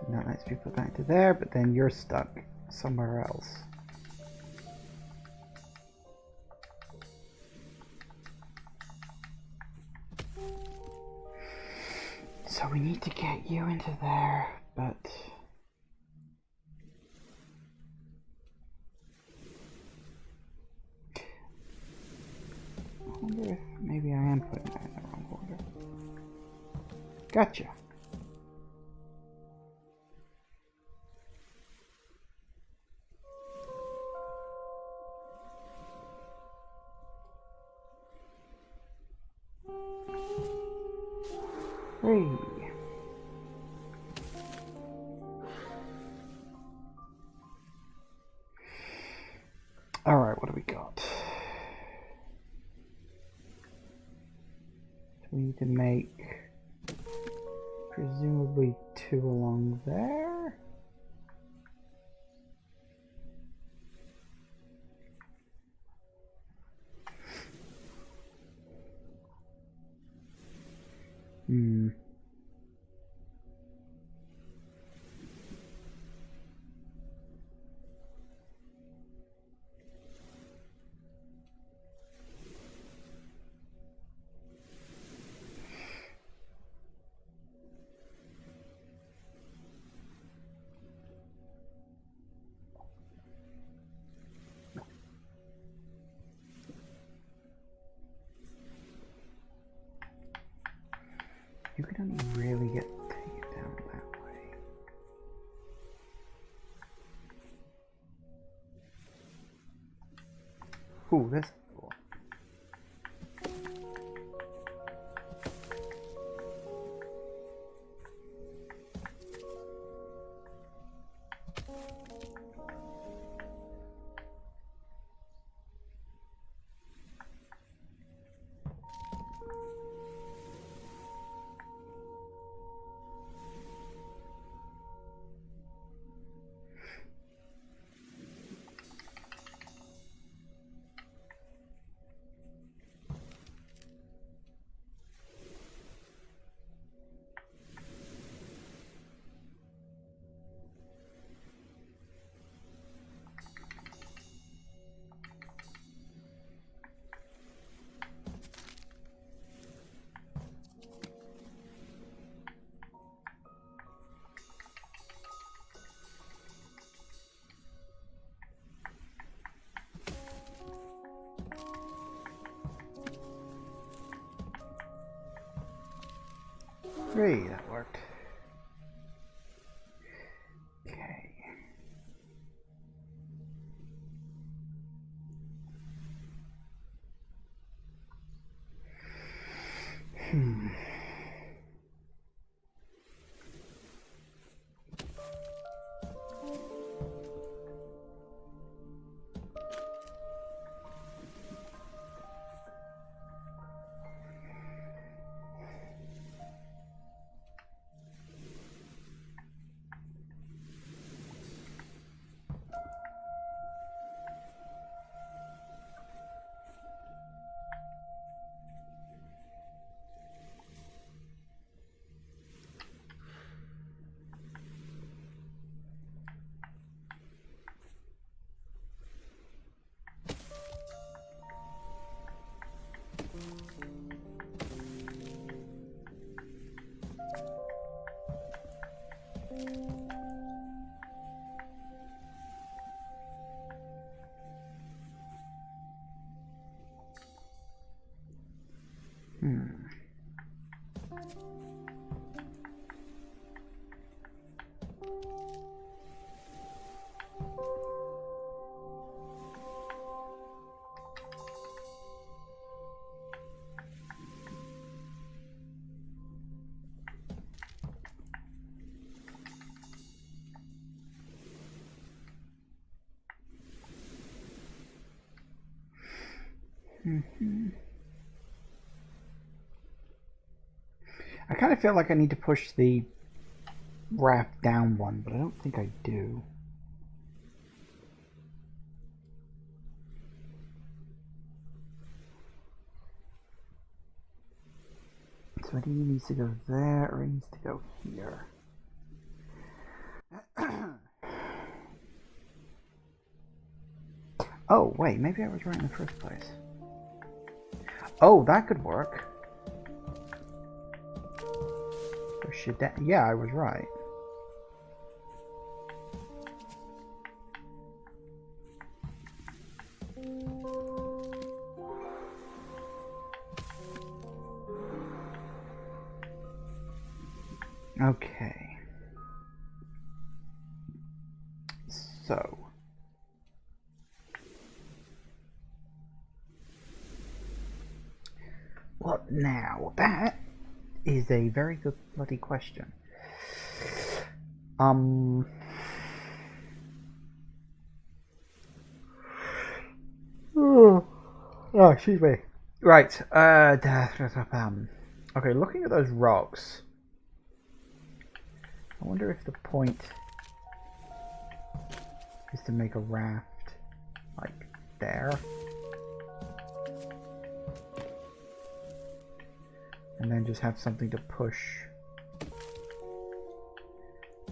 S1: that lets me put that into there, but then you're stuck somewhere else. So we need to get you into there, but... I wonder if maybe I am putting that in the wrong order. Gotcha. Hey. Alright, what do we got? So we need to make presumably 2 along there. You can only really take it down that way. Ooh, this is cool. Great, that worked. Okay. I kind of feel like I need to push the raft down one, but I don't think I do. So it either needs to go there or it needs to go here. Oh, wait, maybe I was right in the first place. Oh, that could work. Push it down. Yeah, I was right. Okay. So. What now? That is a very good bloody question. Oh, excuse me. Right. Okay, looking at those rocks. I wonder if the point is to make a raft like there. And then just have something to push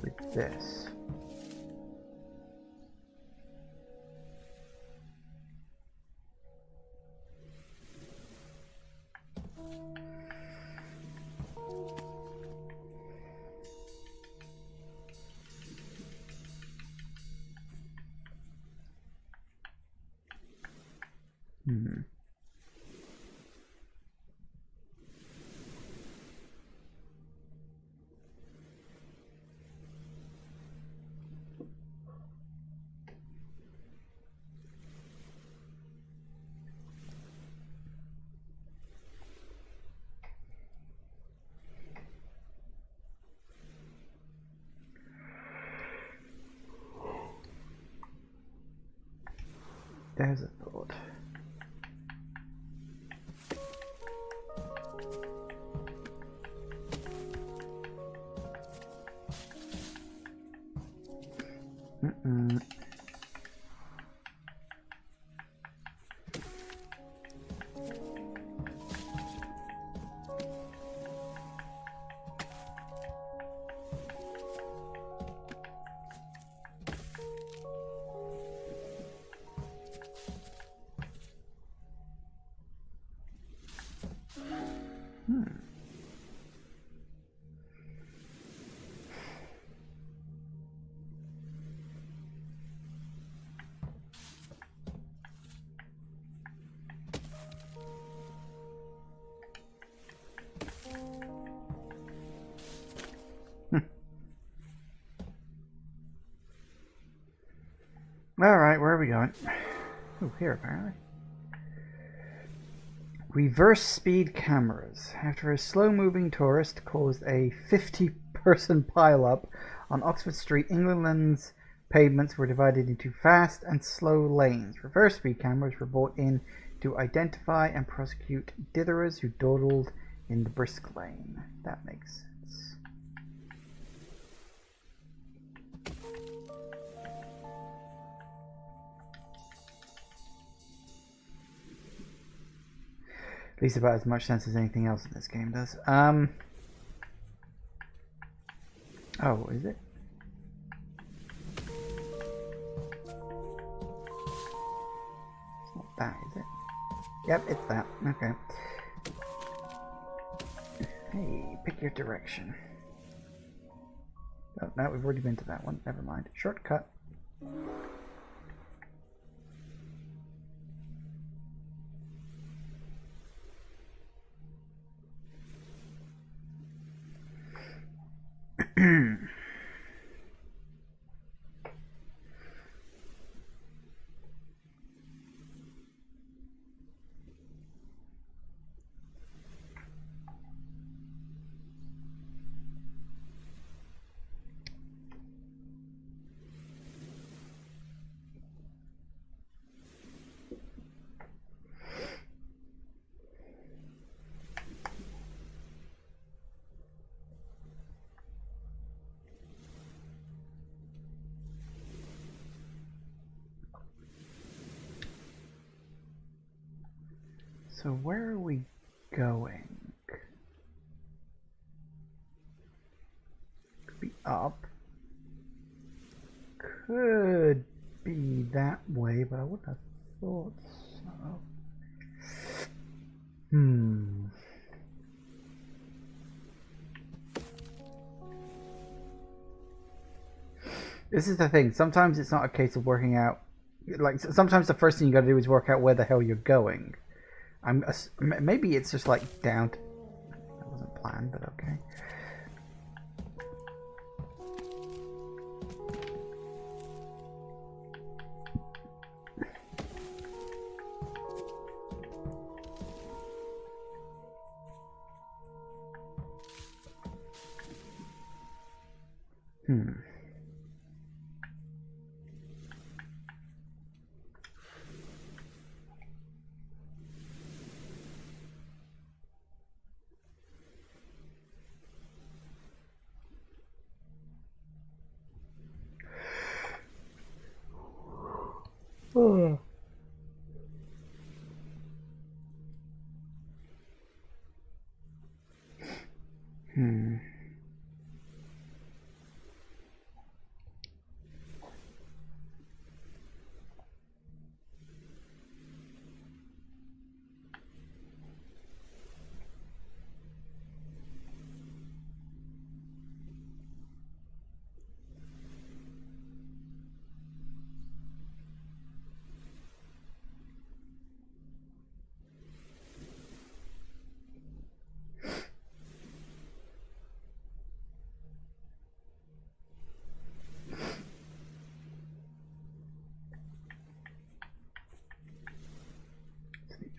S1: with this. There's a thought. Alright, where are we going? Oh, here apparently. Reverse speed cameras. After a slow-moving tourist caused a 50-person pile-up on Oxford Street, England's pavements were divided into fast and slow lanes. Reverse speed cameras were brought in to identify and prosecute ditherers who dawdled in the brisk lane. That makes sense. At least about as much sense as anything else in this game does. Oh, is it? It's not that, is it? Yep, it's that. Okay. Hey, pick your direction. Oh, no, we've already been to that one. Never mind. Shortcut. So where are we going? Could be up. Could be that way, but I wouldn't have thought so. This is the thing. Sometimes it's not a case of working out. Like sometimes the first thing you got to do is work out where the hell you're going. Maybe it's just like down. That wasn't planned, but okay. Oh.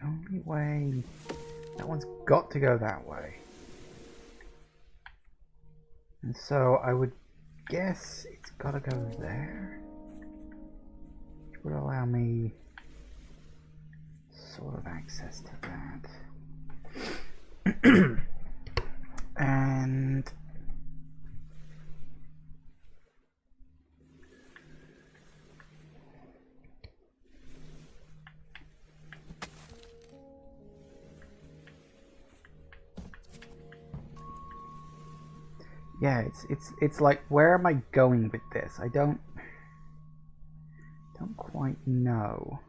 S1: Only way. That one's got to go that way. And so I would guess it's got to go there. Which would allow me sort of access to that. And yeah, it's like, where am I going with this? I don't quite know.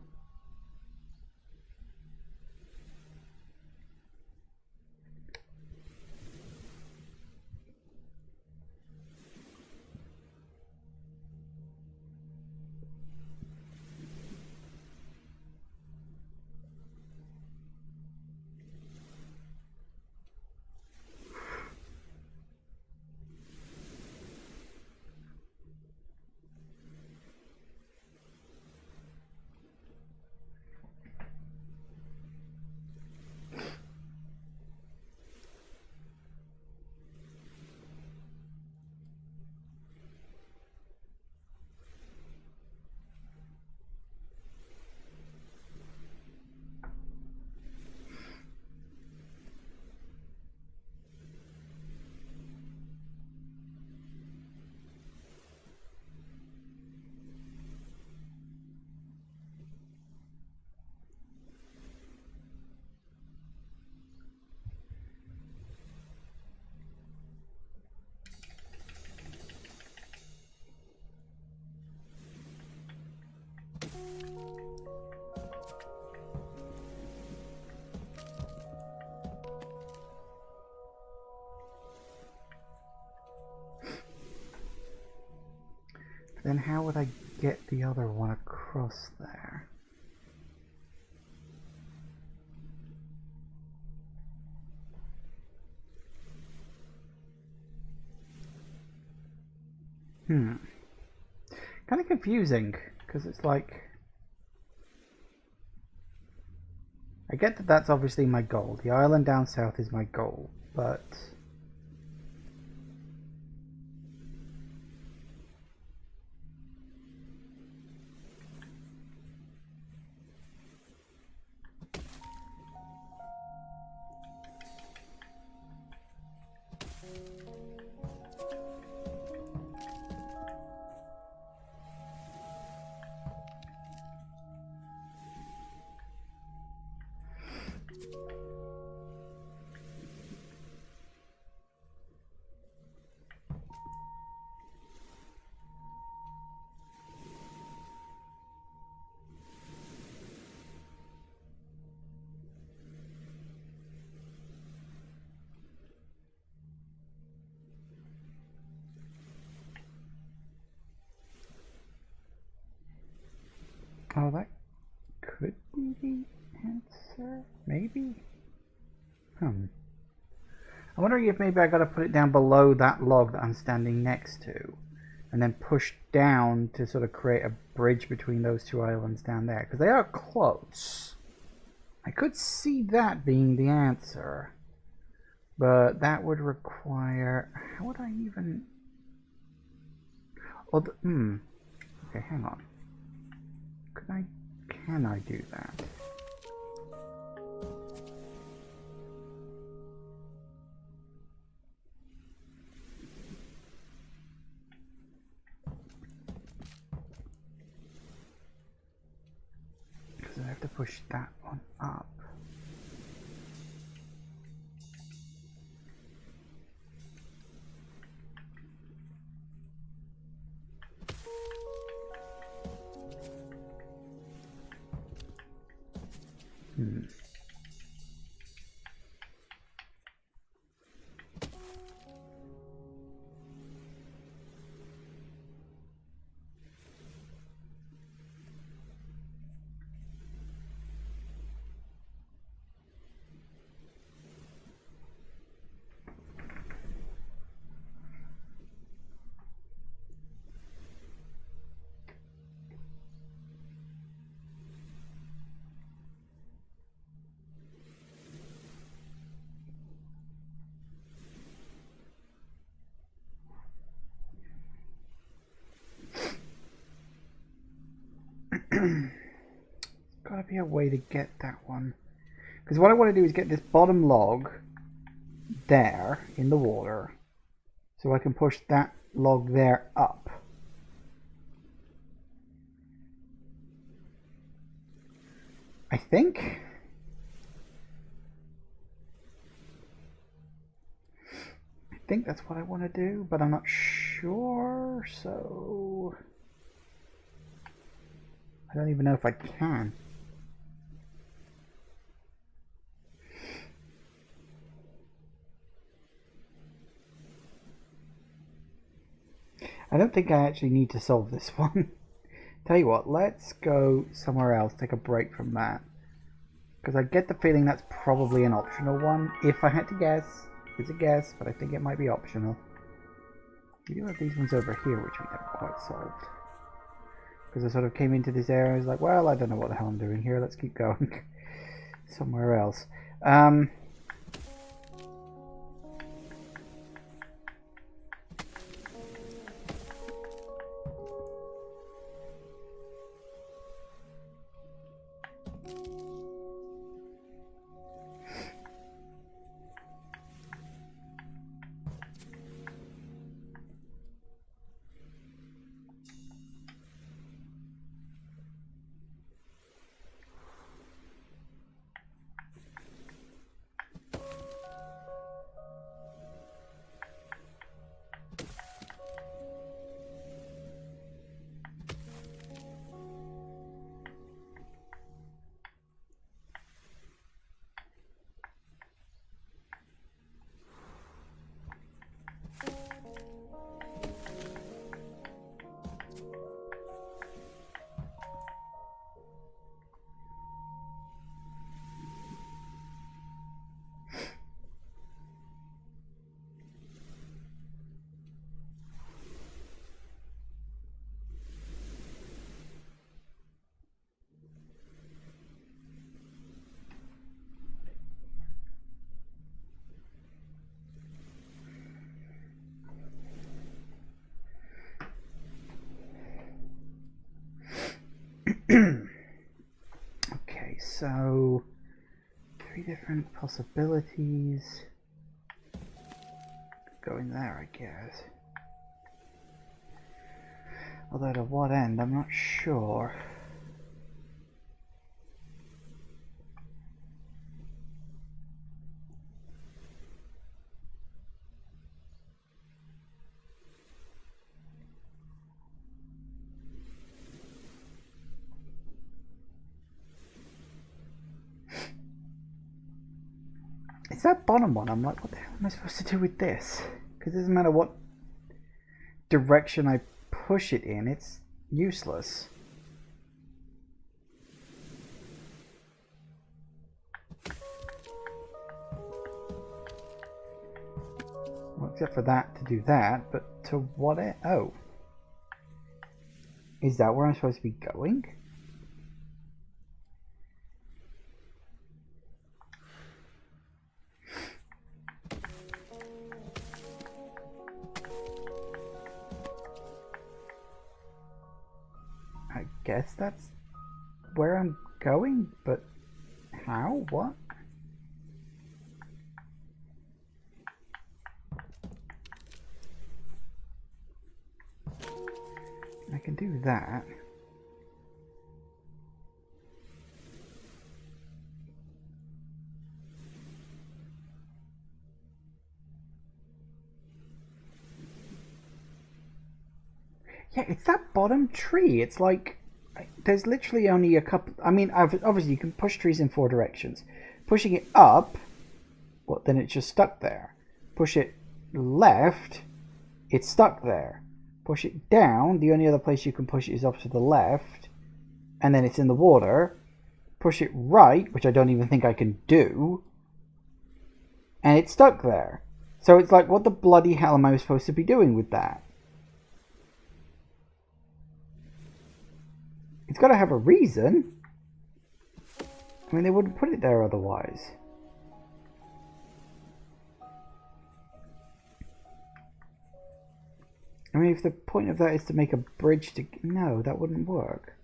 S1: Then how would I get the other one across there? Kind of confusing, because it's like, I get that that's obviously my goal. The island down south is my goal, but Oh, that could be the answer? Maybe? I'm wondering if maybe I gotta put it down below that log that I'm standing next to. And then push down to sort of create a bridge between those two islands down there. Because they are close. I could see that being the answer. But that would require... How would I even... Oh, okay, hang on. Can I do that? Because I have to push that one up. Gotta be a way to get that one. Because what I want to do is get this bottom log there in the water. So I can push that log there up. I think. I think that's what I want to do, but I'm not sure, so... I don't even know if I can. I don't think I actually need to solve this one. Tell you what, let's go somewhere else, take a break from that. Because I get the feeling that's probably an optional one. If I had to guess, it's a guess, but I think it might be optional. We do have these ones over here, which we never quite solved. Because I sort of came into this area, I was like, well, I don't know what the hell I'm doing here, let's keep going. Somewhere else. Okay, so 3 different possibilities. Go in there, I guess. Although to what end, I'm not sure. It's that bottom one. I'm like, what the hell am I supposed to do with this? Because it doesn't matter what direction I push it in, it's useless. Except for that to do that, but to what end? Oh. Is that where I'm supposed to be going? I guess that's where I'm going, but how? What? I can do that. Yeah, it's that bottom tree. It's like there's literally only a couple. I mean, obviously you can push trees in 4 directions. Pushing it up, well, then it's just stuck there. Push it left, it's stuck there. Push it down, the only other place you can push it is off to the left, and then it's in the water. Push it right, which I don't even think I can do, and it's stuck there. So it's like, what the bloody hell am I supposed to be doing with that? It's got to have a reason. I mean, they wouldn't put it there otherwise. I mean, if the point of that is to make a bridge to... No, that wouldn't work.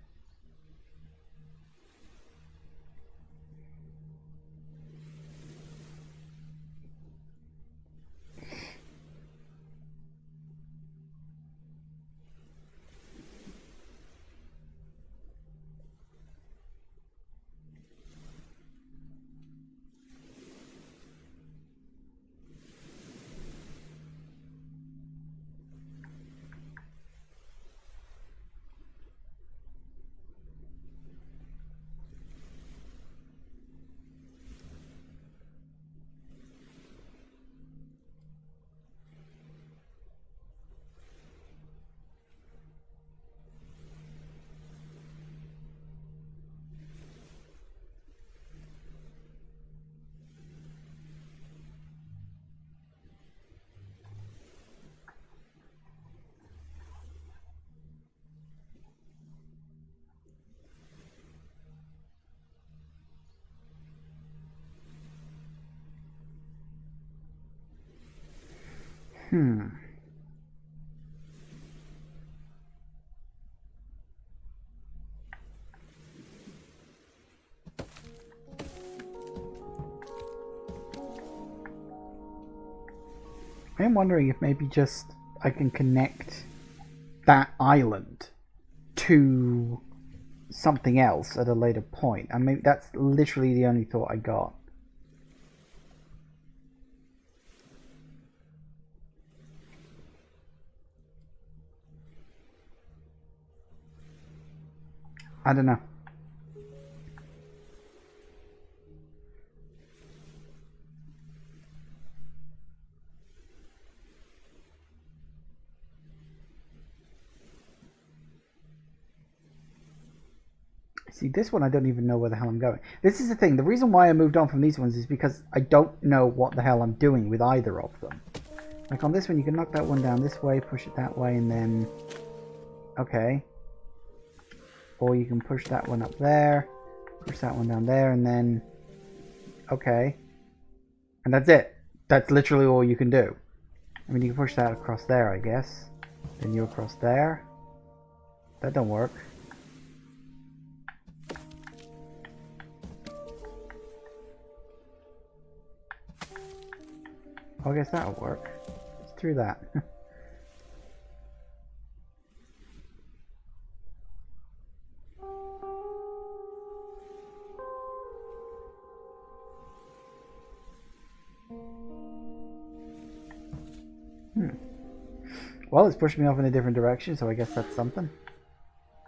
S1: I'm wondering if maybe just I can connect that island to something else at a later point. I mean, that's literally the only thought I got. I don't know. See, this one I don't even know where the hell I'm going. This is the thing. The reason why I moved on from these ones is because I don't know what the hell I'm doing with either of them. Like on this one, you can knock that one down this way, push it that way, and then... Okay. Or you can push that one up there, push that one down there, and then... Okay. And that's it. That's literally all you can do. I mean, you can push that across there, I guess. Then you across there. That don't work. I guess that'll work. Let's do that. Well, it's pushed me off in a different direction, so I guess that's something.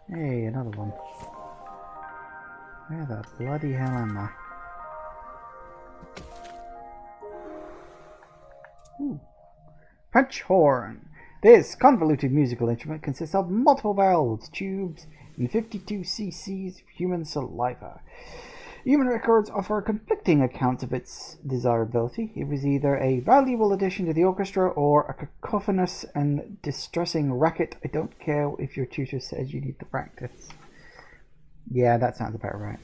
S1: Hey, another one. Where the bloody hell am I? Ooh. French horn. This convoluted musical instrument consists of multiple valves, tubes, and 52 cc's of human saliva. Human records offer conflicting accounts of its desirability. It was either a valuable addition to the orchestra or a cacophonous and distressing racket. I don't care if your tutor says you need to practice. Yeah, that sounds about right.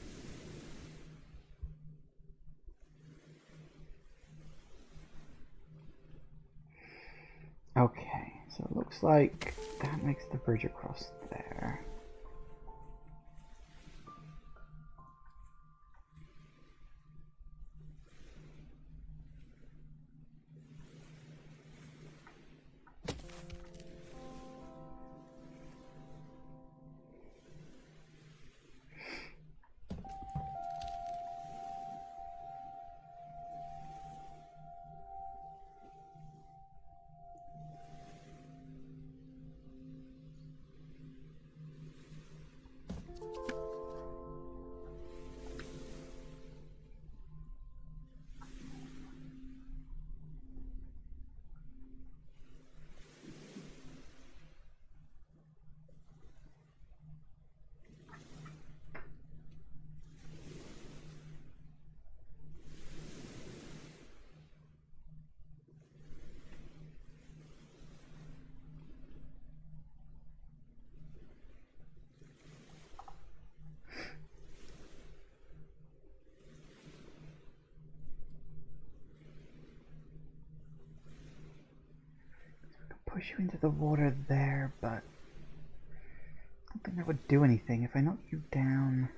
S1: Okay, so it looks like that makes the bridge across there. Push you into the water there, but I don't think that would do anything. If I knock you down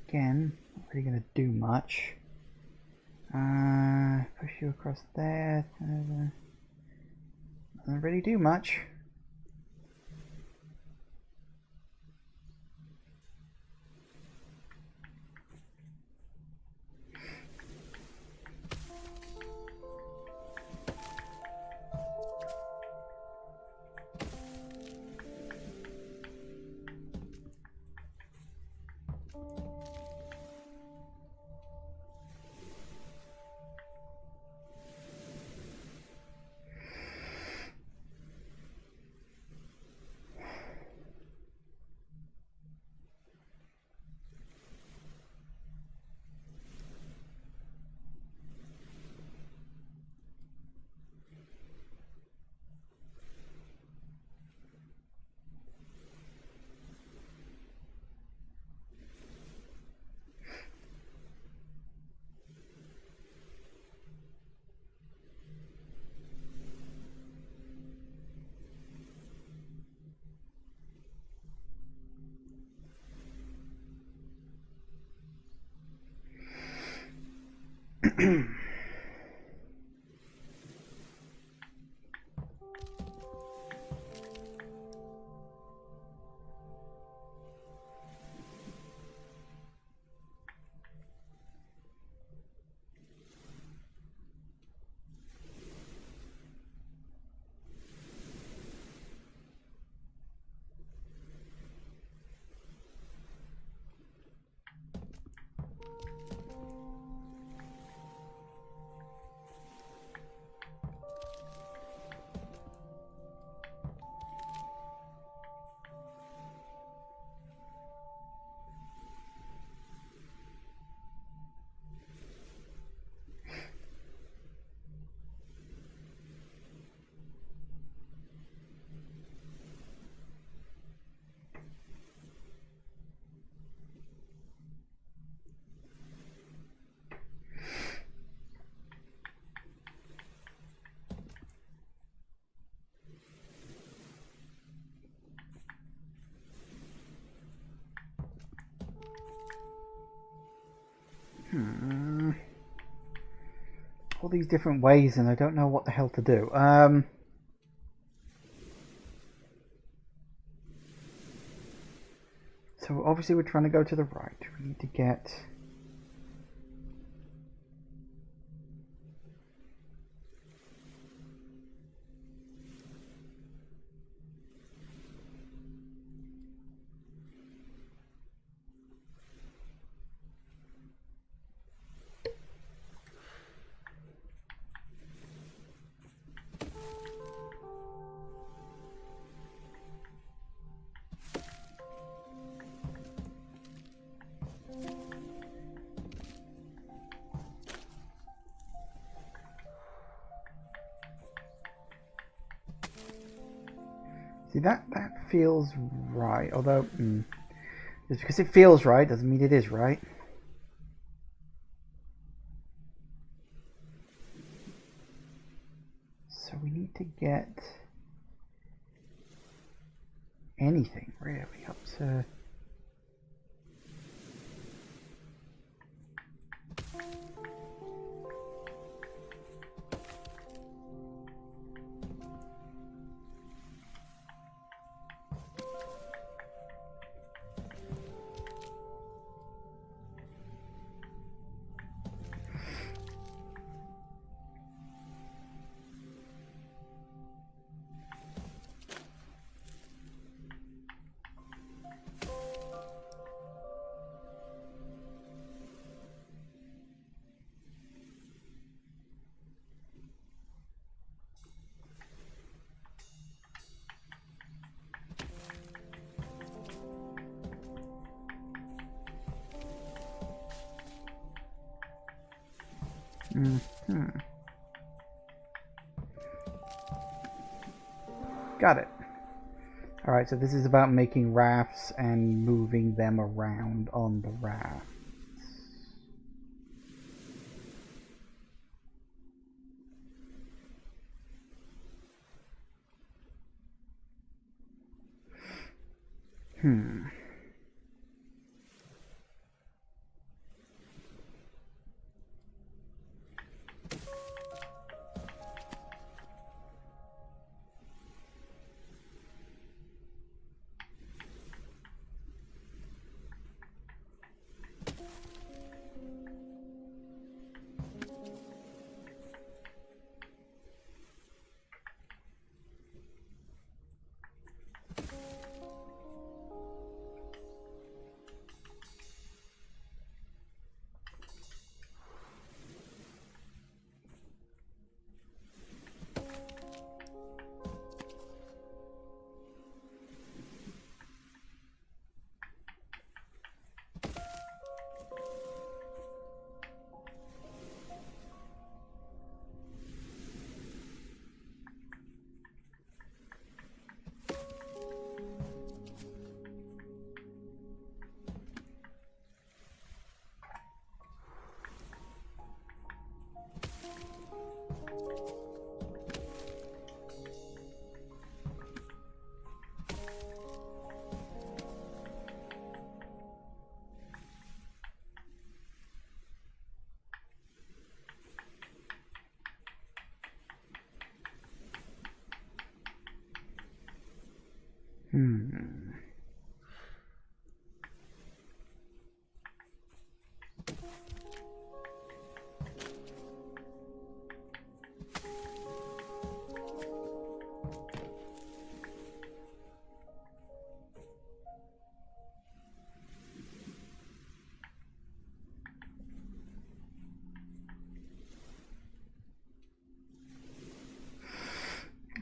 S1: again, not really going to do much. Push you across there. Doesn't really do much. All these different ways, and I don't know what the hell to do. So obviously we're trying to go to the right. We need to get... that feels right. Although, just because it feels right doesn't mean it is right. So we need to get anything really up to. Got it. Alright, so this is about making rafts and moving them around on the rafts.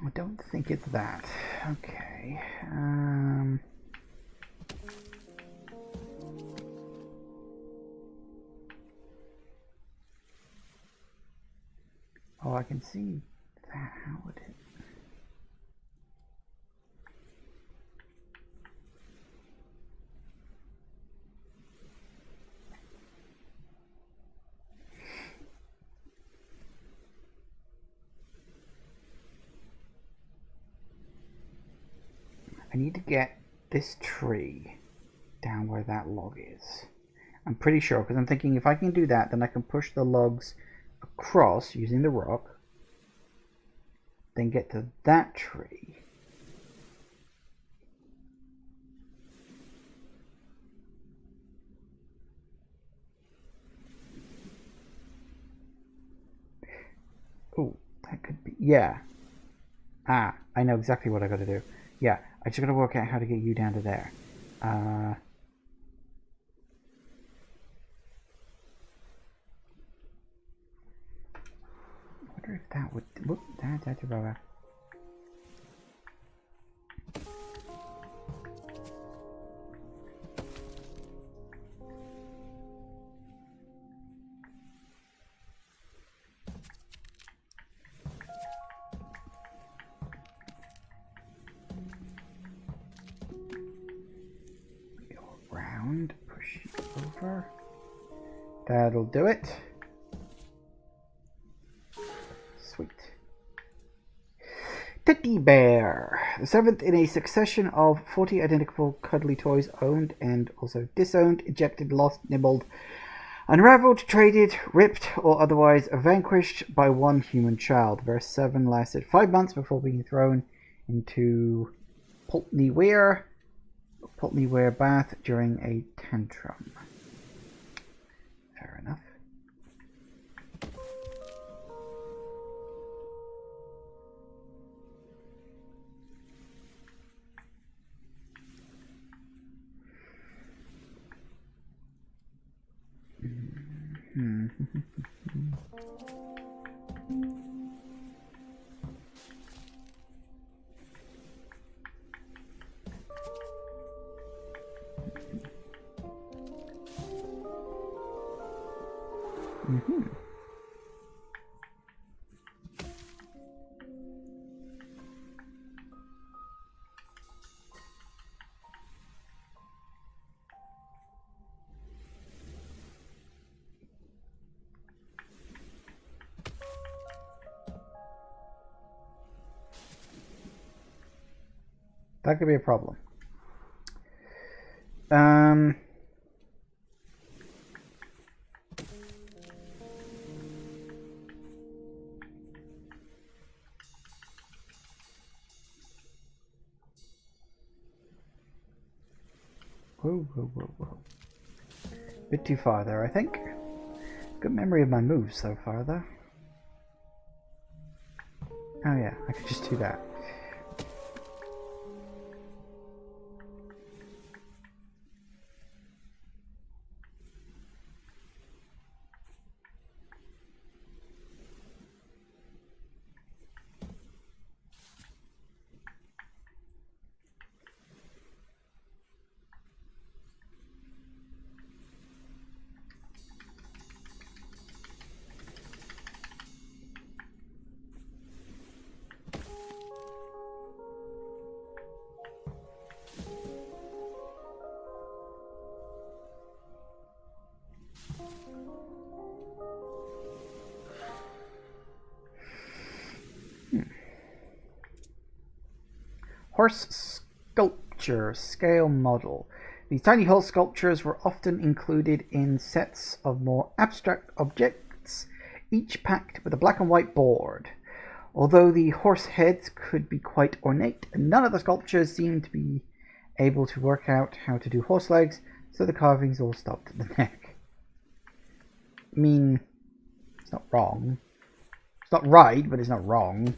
S1: I don't think it's that. Okay. Oh, I can see that. How would it? I need to get this tree down where that log is. I'm pretty sure, because I'm thinking if I can do that, then I can push the logs across using the rock, then get to that tree. Oh, that could be, yeah. Ah, I know exactly what I gotta do. Yeah, I just gotta work out how to get you down to there. I wonder if that would. Whoop, that's about. That'll do it. Sweet. Teddy Bear. The seventh in a succession of 40 identical cuddly toys owned and also disowned, ejected, lost, nibbled, unraveled, traded, ripped, or otherwise vanquished by one human child. Verse 7 lasted 5 months before being thrown into Pulteney Weir Bath during a tantrum. Fair enough. That could be a problem. Whoa. Bit too far there, I think. Good memory of my moves so far, though. Oh yeah, I could just do that. Horse sculpture scale model. These tiny horse sculptures were often included in sets of more abstract objects, each packed with a black and white board. Although the horse heads could be quite ornate, none of the sculptures seemed to be able to work out how to do horse legs, so the carvings all stopped at the neck. I mean, it's not wrong. It's not right, but it's not wrong.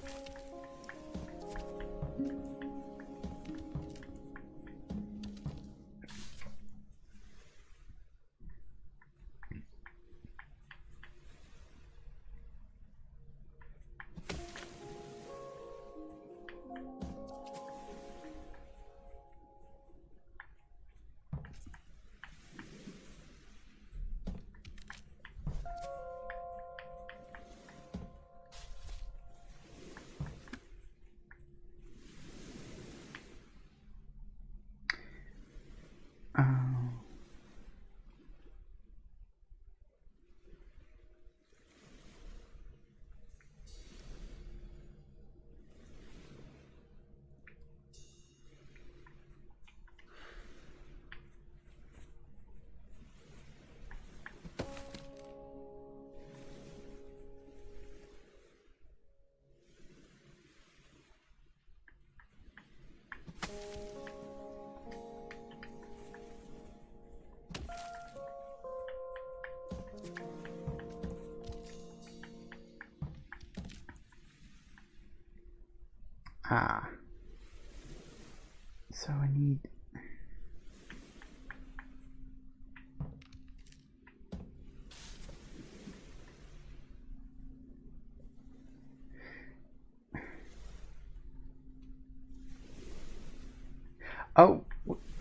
S1: So I need...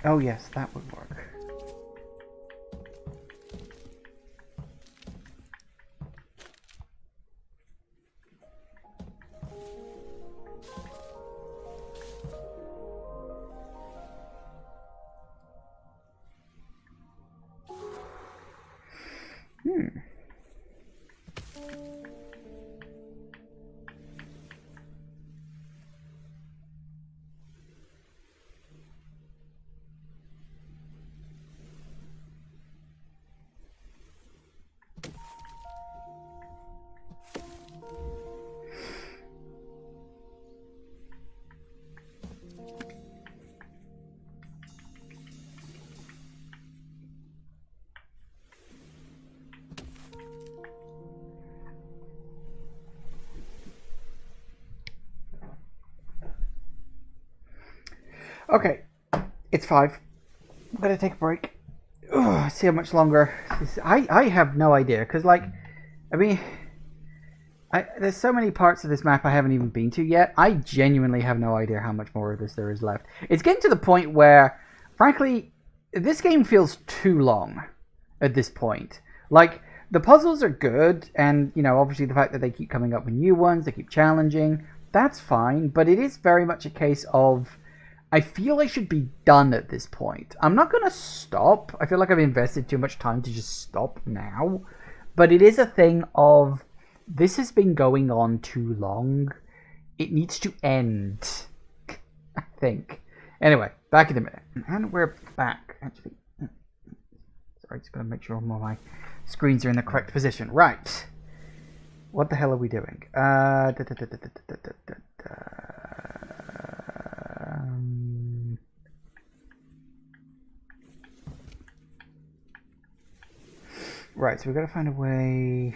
S1: Oh yes, that would work. Hmm. Okay, it's 5. I'm gonna take a break. Ugh, see how much longer. I have no idea because I mean, there's so many parts of this map I haven't even been to yet. I genuinely have no idea how much more of this there is left. It's getting to the point where, frankly, this game feels too long at this point. Like, the puzzles are good, and, you know, obviously the fact that they keep coming up with new ones, they keep challenging, that's fine, but it is very much a case of, I feel I should be done at this point. I'm not going to stop. I feel like I've invested too much time to just stop now. But it is a thing of, this has been going on too long. It needs to end, I think. Anyway, back in a minute. And we're back, actually. Sorry, just gotta make sure all my screens are in the correct position. Right. What the hell are we doing? Right, so we've got to find a way.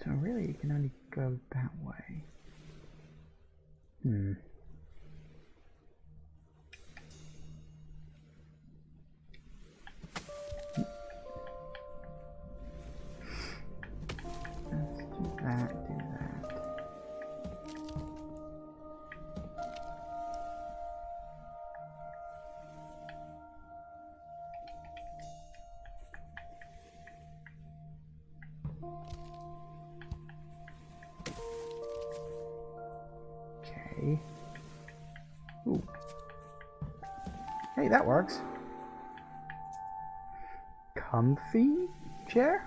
S1: So really, you can only go that way. Let's do that, do that. Okay. Ooh. Hey, that works. Comfy chair?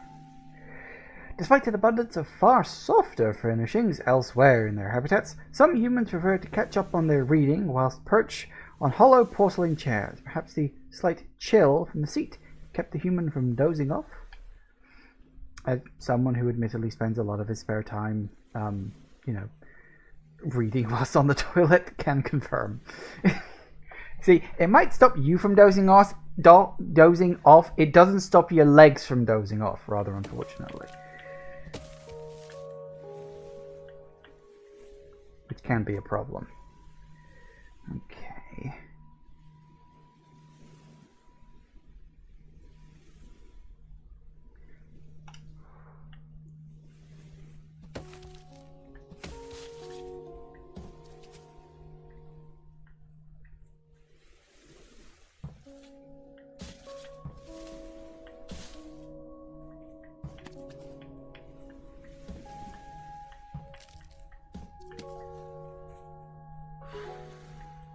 S1: Despite an abundance of far softer furnishings elsewhere in their habitats, some humans prefer to catch up on their reading whilst perched on hollow porcelain chairs. Perhaps the slight chill from the seat kept the human from dozing off? As someone who admittedly spends a lot of his spare time, you know, reading whilst on the toilet, can confirm. See, it might stop you from dozing off. It doesn't stop your legs from dozing off, rather unfortunately. Which can be a problem. Okay.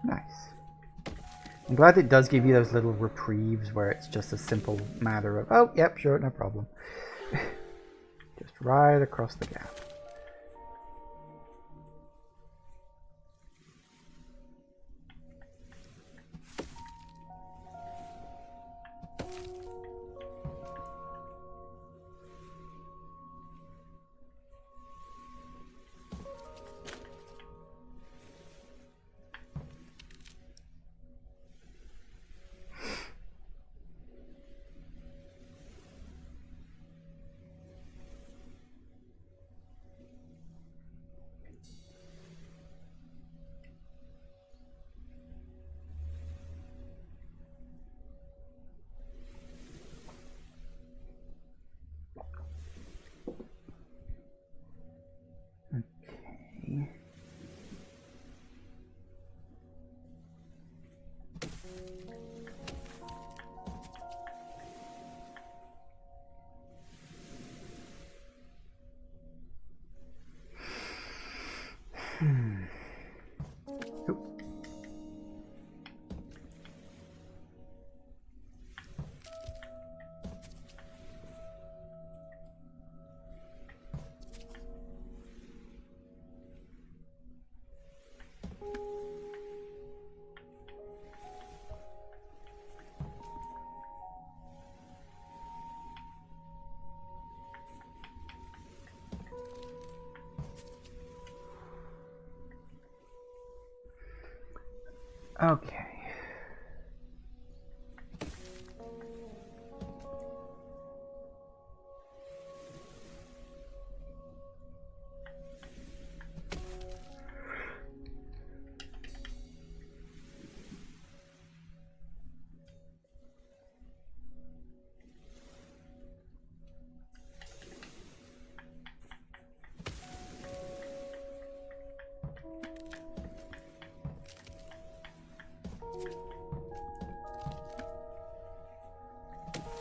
S1: Nice. I'm glad it does give you those little reprieves where it's just a simple matter of, oh, yep, sure, no problem. Just right across the gap. Oop. Okay.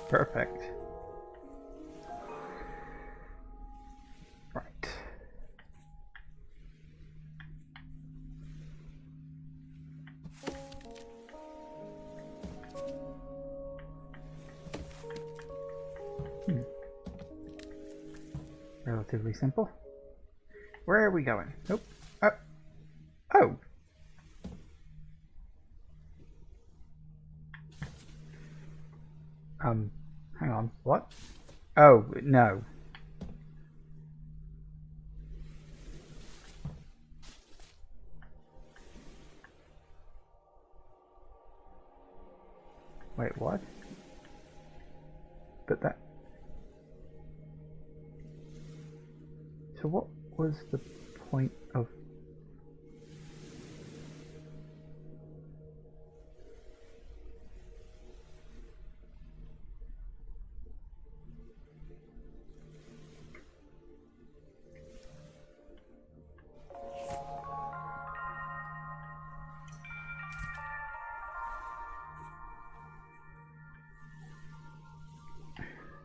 S1: Perfect. Right. Relatively simple. Where are we going? Nope. Oh. Hang on. What? Oh, no. Wait, what? But that... So what was the point of...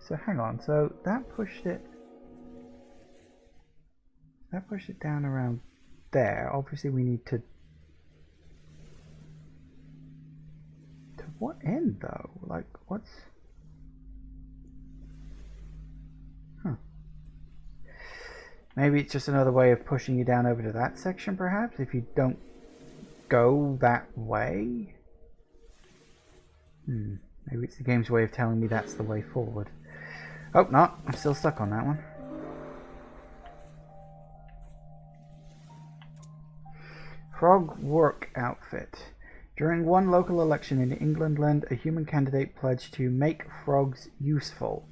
S1: So hang on, so that pushed it down around there. Obviously we need to what end though? Like what's... Huh. Maybe it's just another way of pushing you down over to that section perhaps, if you don't go that way? Maybe it's the game's way of telling me that's the way forward. Oh, no, I'm still stuck on that one. Frog work outfit. During one local election in England, a human candidate pledged to make frogs useful.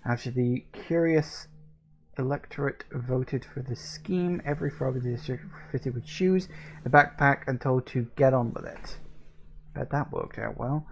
S1: After the curious electorate voted for the scheme, every frog in the district was fitted with shoes, a backpack, and told to get on with it. Bet that worked out well.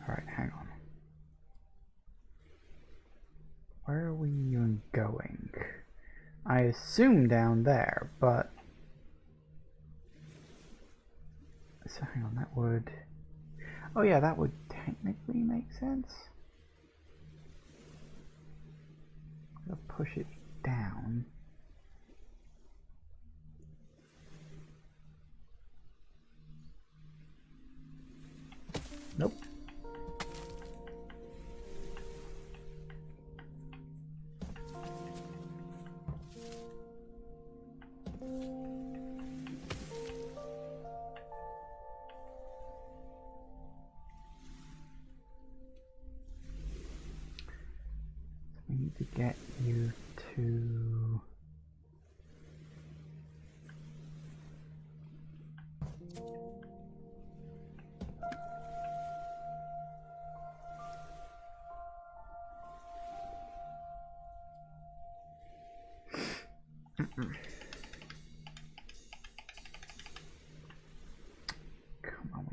S1: Alright, hang on. Where are we even going? I assume down there, but... So hang on, that would... Oh yeah, that would technically make sense. I'll push it down. Nope.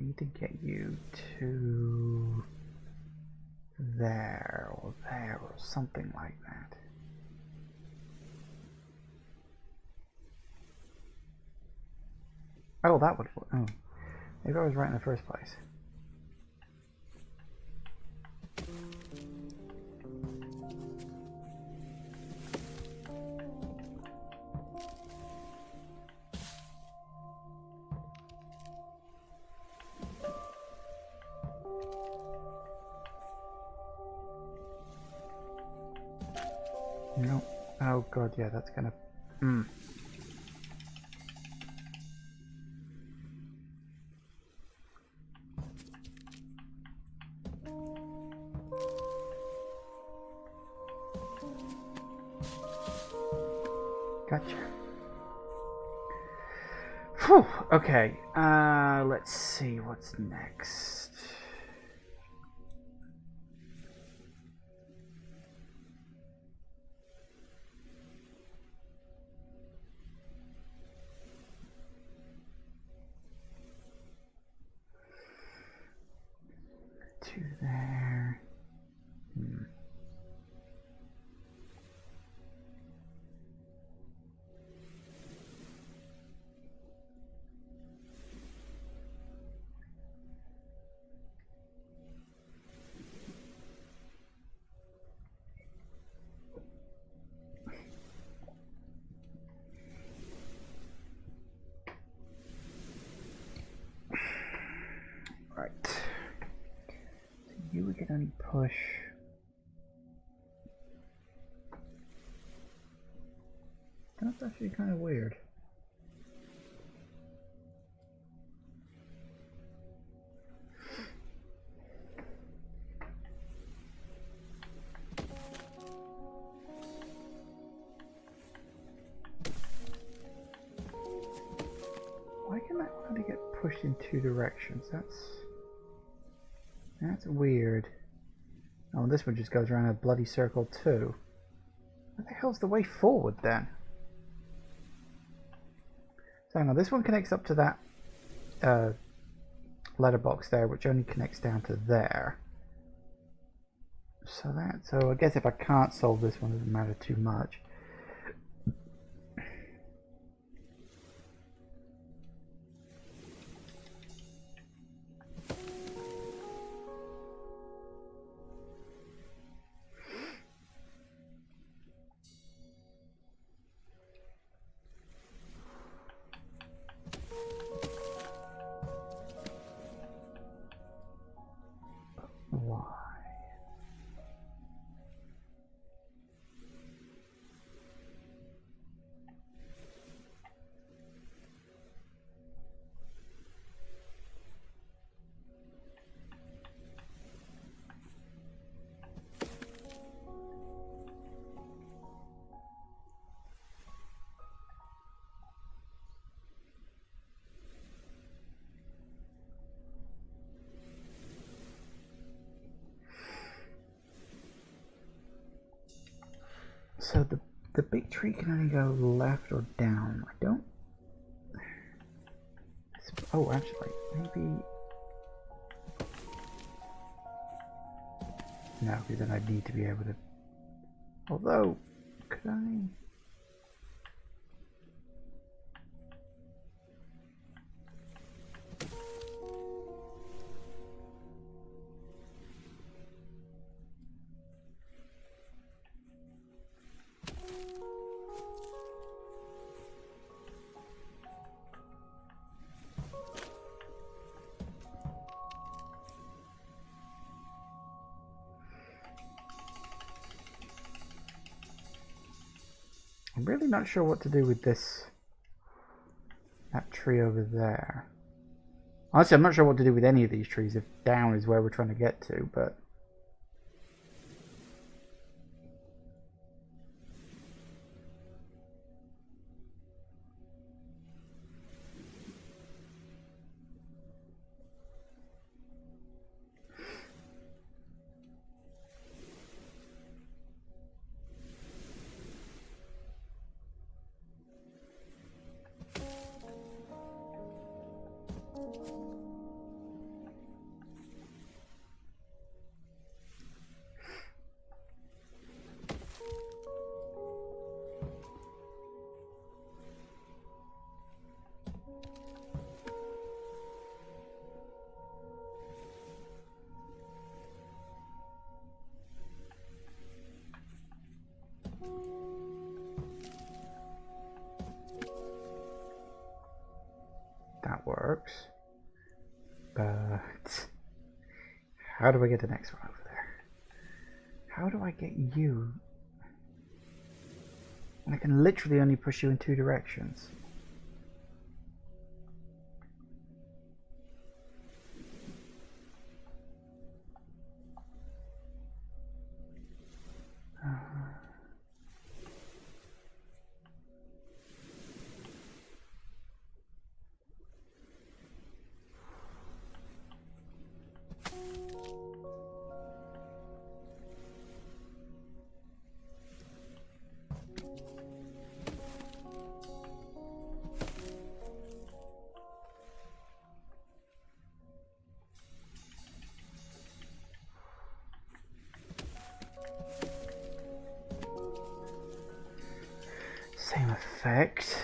S1: need to get you to there or something like that. Oh, that would. Oh, maybe I was right in the first place. No. Oh god, yeah, that's gonna. Gotcha. Whew, okay, let's see what's next. To there. Right. So you would get only push. That's actually kind of weird. Why can that only get pushed in two directions? That's weird. Oh, this one just goes around a bloody circle too. What the hell's the way forward then? So hang on, this one connects up to that letterbox there, which only connects down to there. So I guess if I can't solve this one, it doesn't matter too much. Why? So the big tree can only go left or down. I don't. Oh, actually, maybe. No, because then I'd need to be able to. Although, could I? I'm really not sure what to do with that tree over there. Honestly, I'm not sure what to do with any of these trees if down is where we're trying to get to, but... that works. But how do I get the next one over there? How do I get you? And I can literally only push you in 2 directions. Same effect.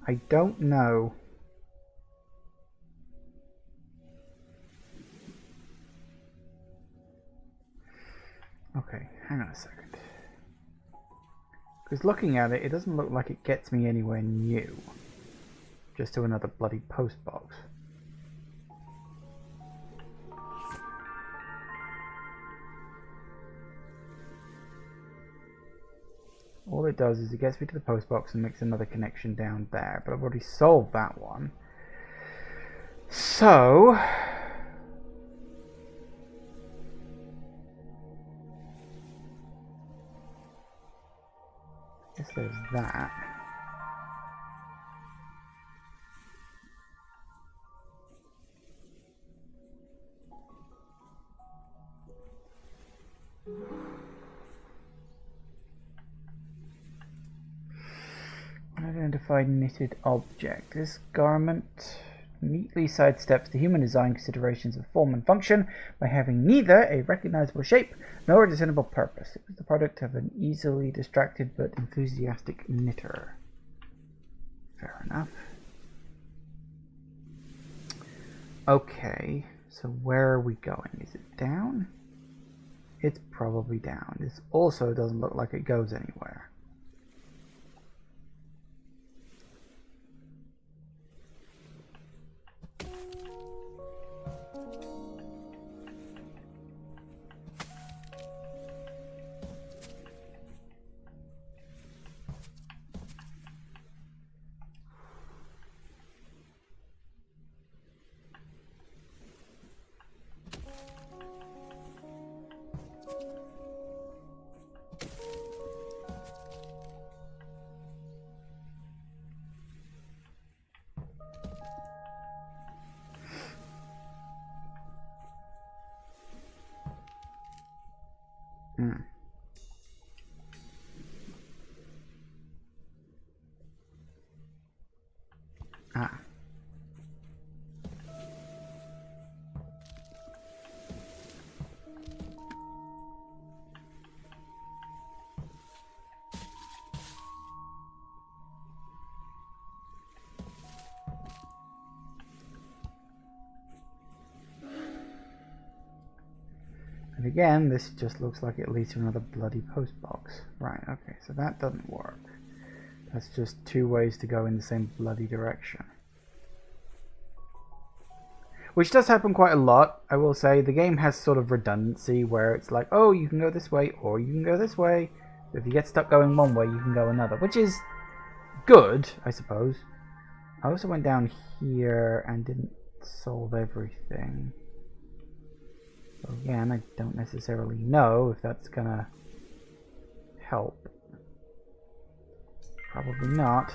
S1: I don't know. Okay, hang on a second. Because looking at it, it doesn't look like it gets me anywhere new. Just to another bloody post box. All it does is it gets me to the post box and makes another connection down there, but I've already solved that one. So I guess there's that. Unidentified knitted object. This garment neatly sidesteps the human design considerations of form and function by having neither a recognizable shape nor a discernible purpose. It was the product of an easily distracted but enthusiastic knitter. Fair enough. Okay, so where are we going? Is it down? It's probably down. This also doesn't look like it goes anywhere. Hmm. Ah. And again, this just looks like it leads to another bloody post box. Right, okay, so that doesn't work. That's just two ways to go in the same bloody direction. Which does happen quite a lot, I will say. The game has sort of redundancy where it's like, oh, you can go this way or you can go this way. So if you get stuck going one way, you can go another, which is good, I suppose. I also went down here and didn't solve everything. So again, I don't necessarily know if that's gonna help. Probably not.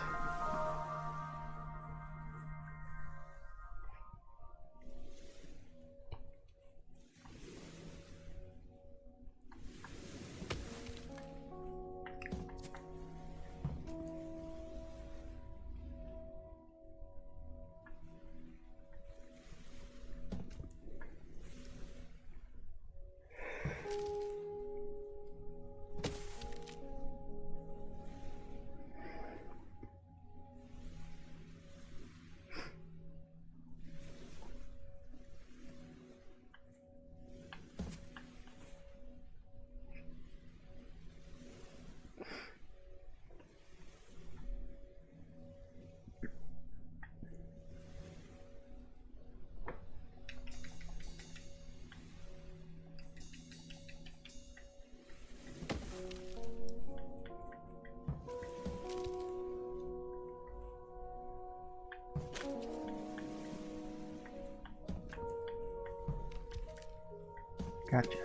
S1: Gotcha. It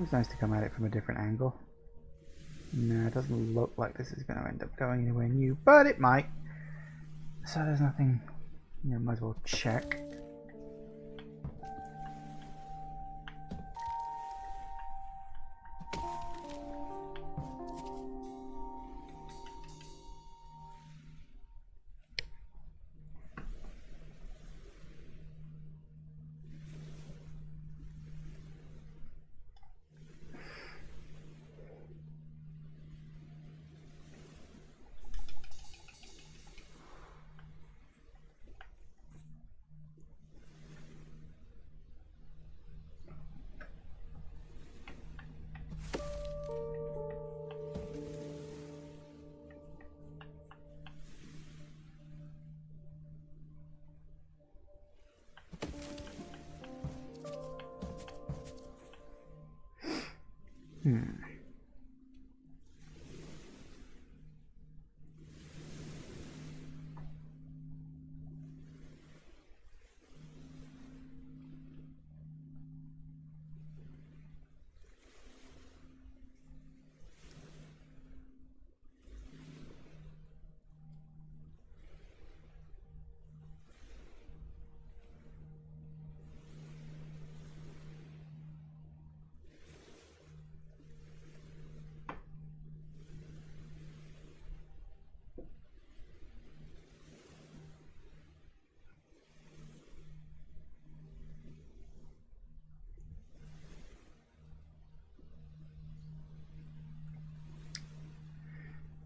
S1: was nice to come at it from a different angle. No, it doesn't look like this is going to end up going anywhere new, but it might. So there's nothing, might as well check.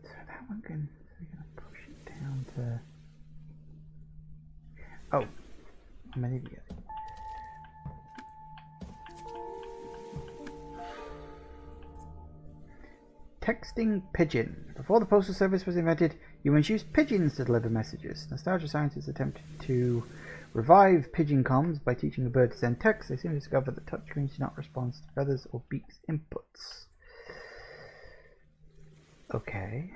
S1: So that one can, so we're going to push it down to... Oh, I'm an idiot. Texting pigeon. Before the postal service was invented, humans used pigeons to deliver messages. Nostalgia scientists attempted to revive pigeon comms by teaching a bird to send text. They soon discovered that touchscreens do not respond to feathers or beaks inputs. Okay.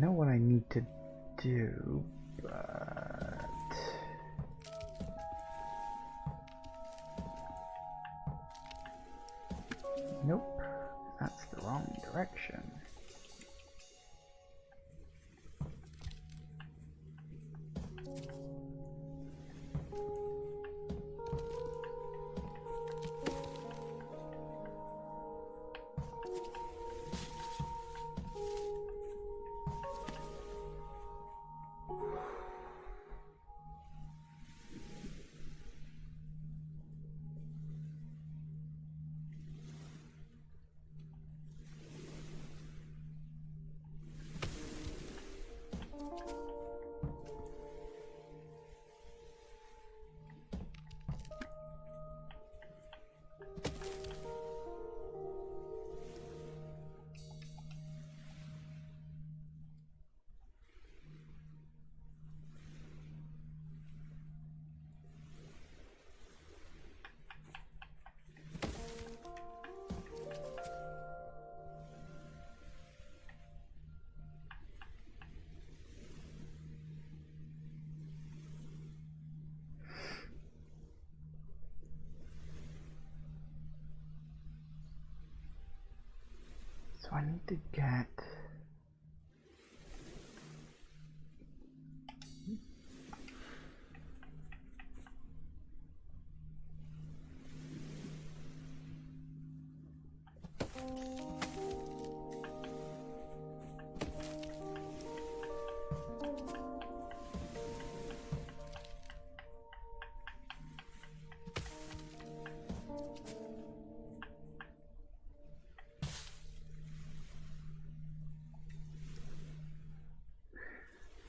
S1: know what I need to do, but... Nope, that's the wrong direction. So I need to get...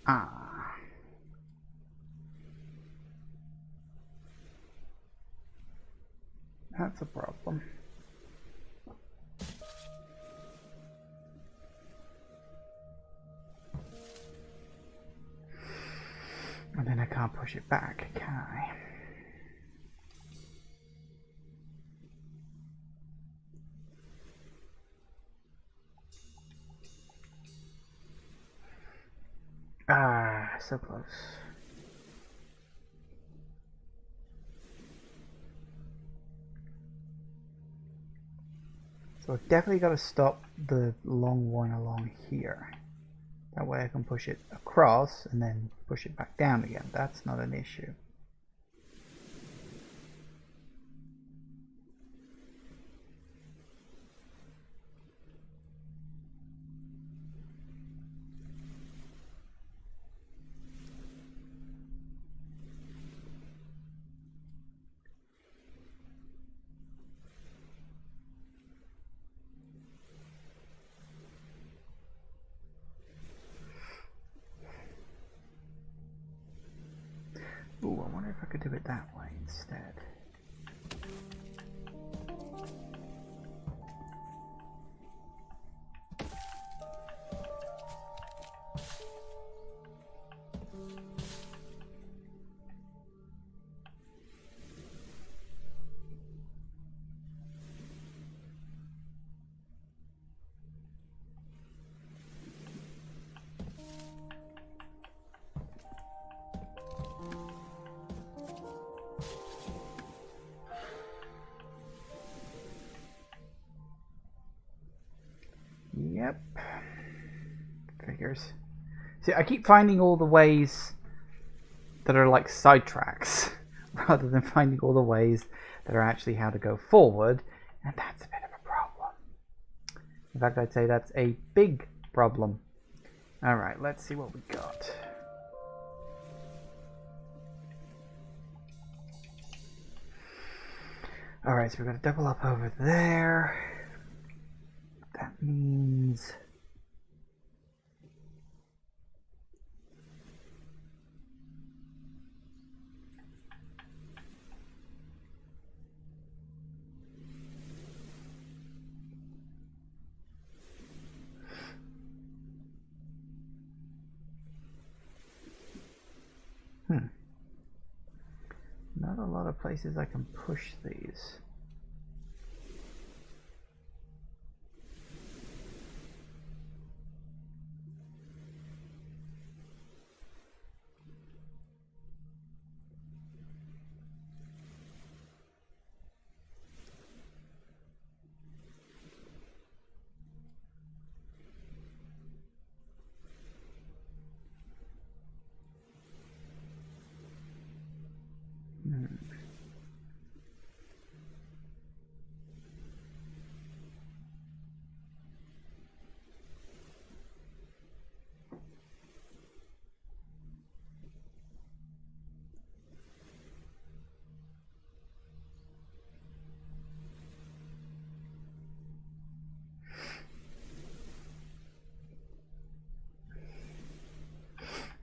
S1: Ah. That's a problem. And then I can't push it back, can I? Ah, so close. So I've definitely got to stop the long one along here. That way I can push it across and then push it back down again. That's not an issue. Ooh, I wonder if I could do it that way instead. Yep. Figures. See, I keep finding all the ways that are like sidetracks rather than finding all the ways that are actually how to go forward, and that's a bit of a problem. In fact, I'd say that's a big problem. Alright, let's see what we got. Alright, so we're going to double up over there. That means... Not a lot of places I can push these.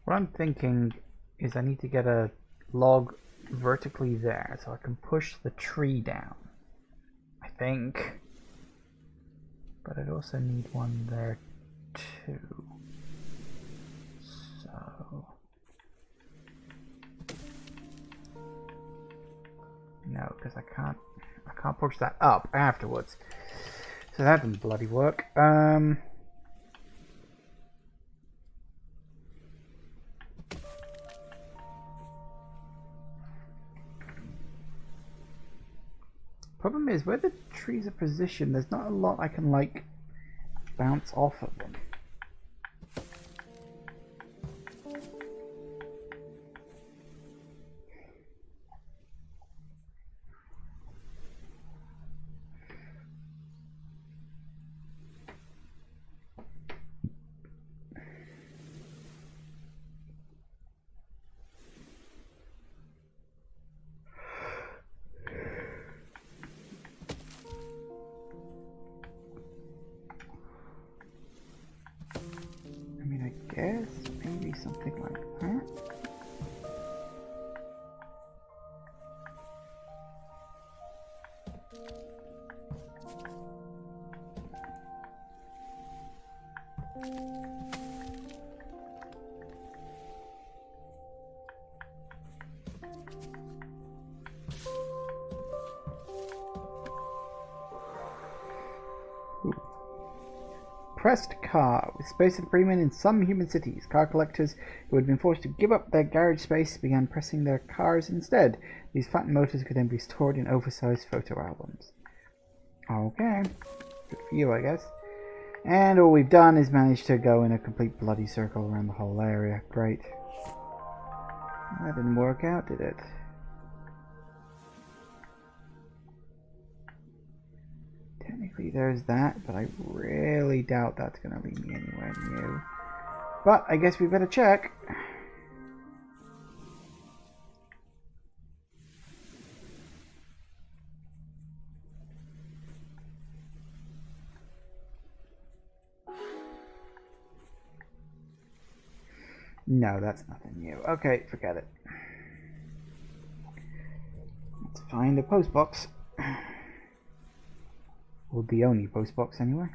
S1: What I'm thinking is I need to get a log vertically there so I can push the tree down. I think. But I'd also need one there too. So... no, because I can't push that up afterwards. So that didn't bloody work. Problem is, where the trees are positioned, there's not a lot I can, like, bounce off of them. I guess maybe something like that. Pressed car. With space at premium in some human cities, car collectors who had been forced to give up their garage space began pressing their cars instead. These fat motors could then be stored in oversized photo albums. Okay. Good for you, I guess. And all we've done is manage to go in a complete bloody circle around the whole area. Great. That didn't work out, did it? Technically there's that, but I really doubt that's going to lead me anywhere new. But I guess we better check. No, that's nothing new. Okay, forget it. Let's find a post box. Well, the only post box anyway.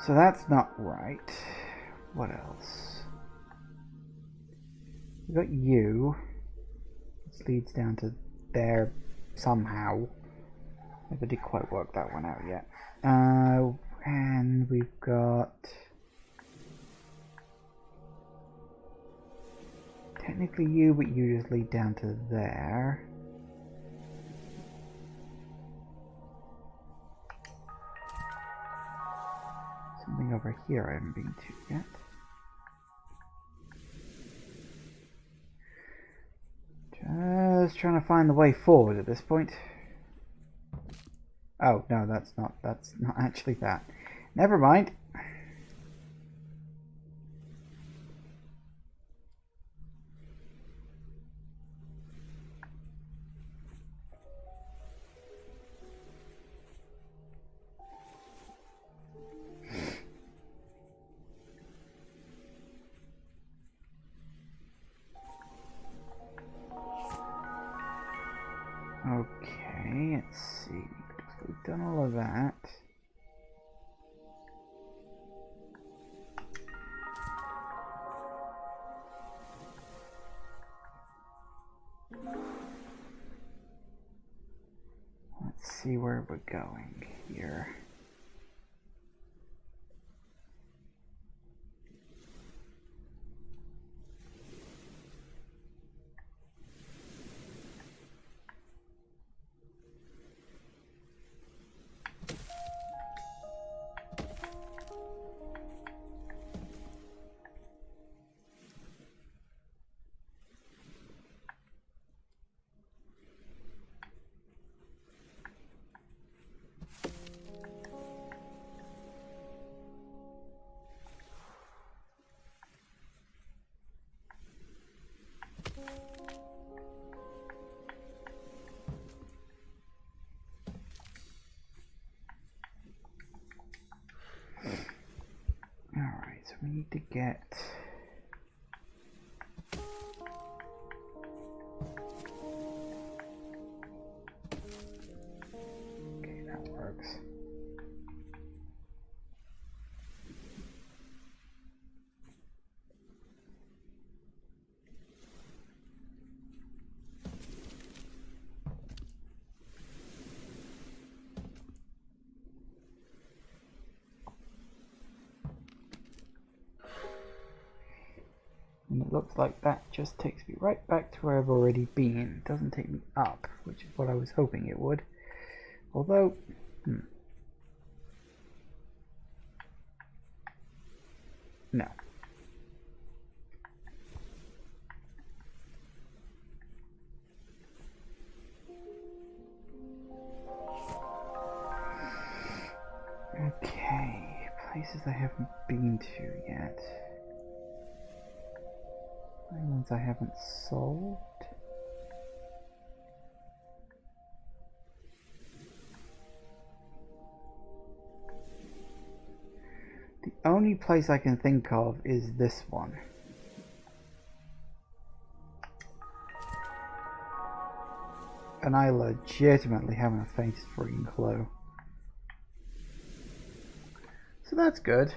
S1: So that's not right. What else? We got you. This leads down to there somehow. Never did quite work that one out yet. And we've got... technically you, but you just lead down to there. Something over here I haven't been to yet. Just trying to find the way forward at this point. Oh, no, that's not actually that. Never mind. Okay, let's see. So we've done all of that. Let's see where we're going here. need to get... Okay, that works. And it looks like that just takes me right back to where I've already been. It doesn't take me up, which is what I was hoping it would. Although, no. Okay, places I haven't been to yet. Islands I haven't solved. The only place I can think of is this one. And I legitimately haven't a faintest freaking clue. So that's good.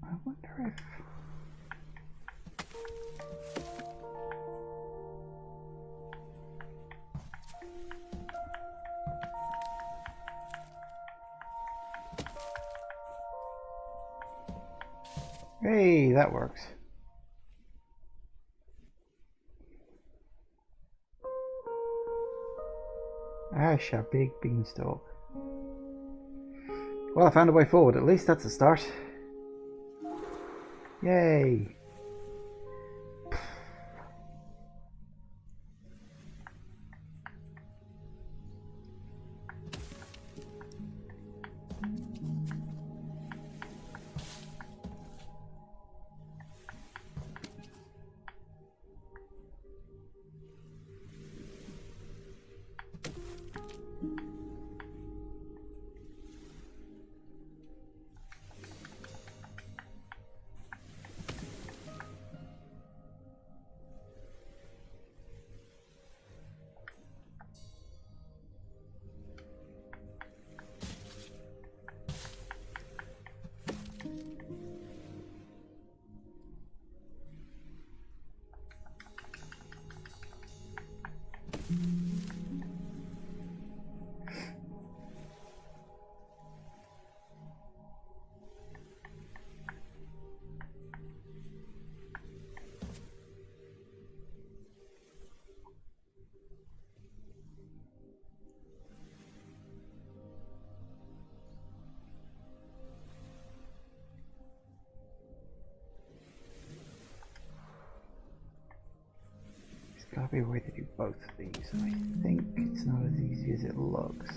S1: I wonder if... Hey, that works. Ash, a big beanstalk. Well, I found a way forward. At least that's a start. Yay! There's gotta be a way to do both of these, and I think it's not as easy as it looks.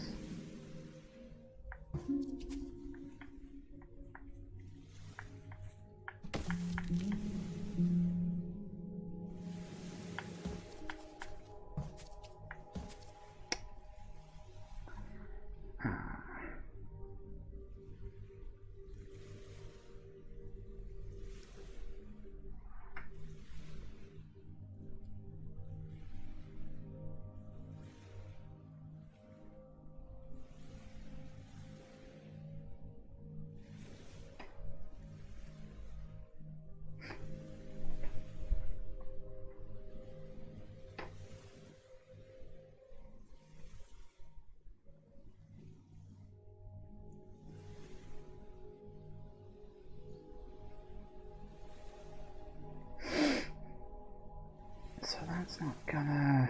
S1: That's not gonna...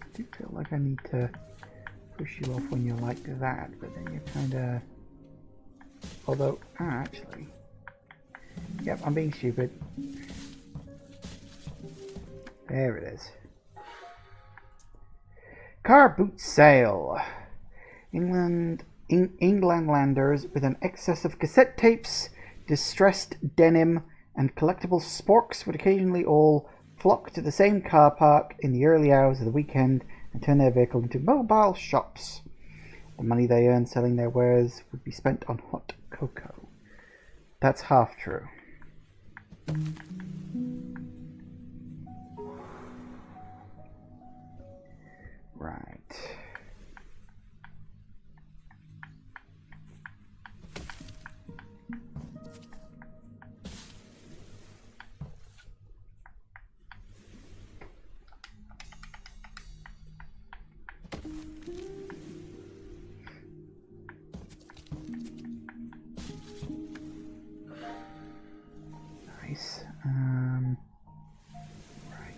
S1: I do feel like I need to push you off when you're like that, but then you're kinda... Although, actually... Yep, I'm being stupid. There it is. Car boot sale. Englandlanders with an excess of cassette tapes, distressed denim, and collectible sporks would occasionally all flock to the same car park in the early hours of the weekend and turn their vehicle into mobile shops. The money they earned selling their wares would be spent on hot cocoa. That's half true. Right. Nice. Right.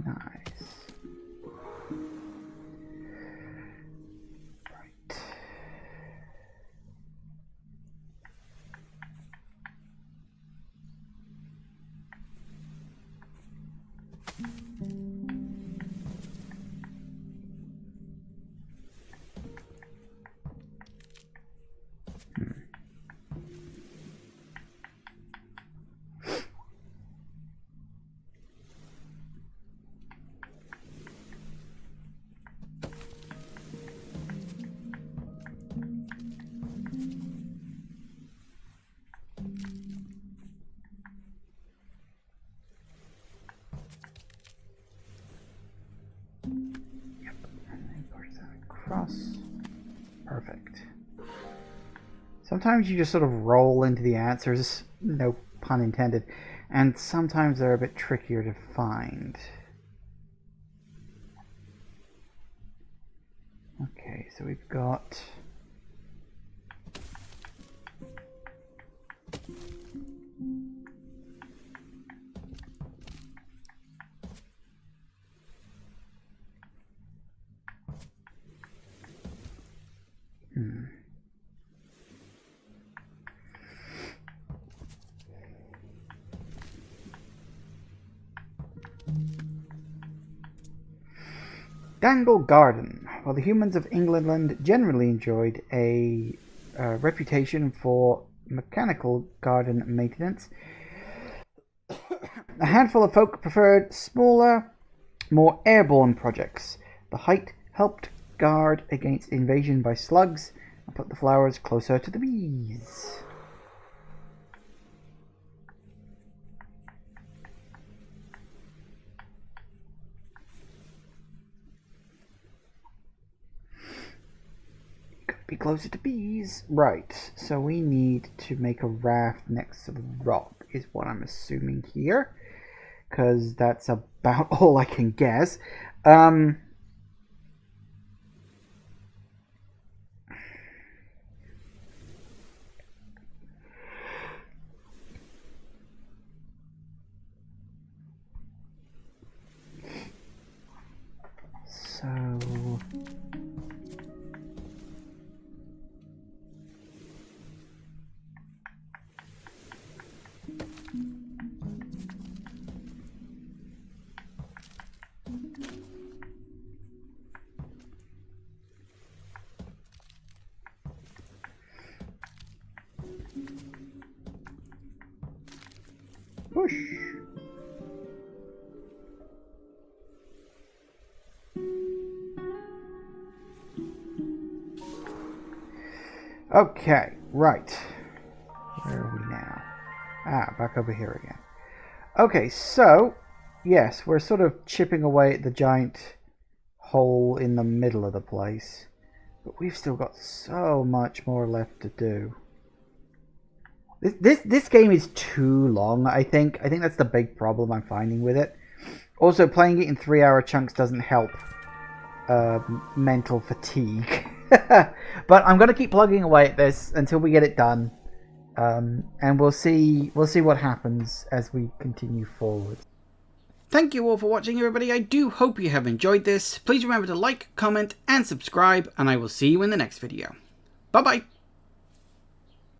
S1: Nice. Right. Yep. And then push that across. Perfect. Sometimes you just sort of roll into the answers, no pun intended, and sometimes they're a bit trickier to find. Okay, so we've got... Dangle Garden. While the humans of England generally enjoyed a reputation for mechanical garden maintenance, a handful of folk preferred smaller, more airborne projects. The height helped guard against invasion by slugs and put the flowers closer to the bees. Be closer to bees. Right, so we need to make a raft next to the rock, is what I'm assuming here. Because that's about all I can guess. So... Push. Okay, right. Where are we now? back over here again. Okay, so, yes, we're sort of chipping away at the giant hole in the middle of the place. But we've still got so much more left to do. This game is too long, I think. I think that's the big problem I'm finding with it. Also, playing it in 3-hour chunks doesn't help mental fatigue. But I'm going to keep plugging away at this until we get it done. And we'll see what happens as we continue forward. Thank you all for watching, everybody. I do hope you have enjoyed this. Please remember to like, comment, and subscribe, and I will see you in the next video. Bye-bye.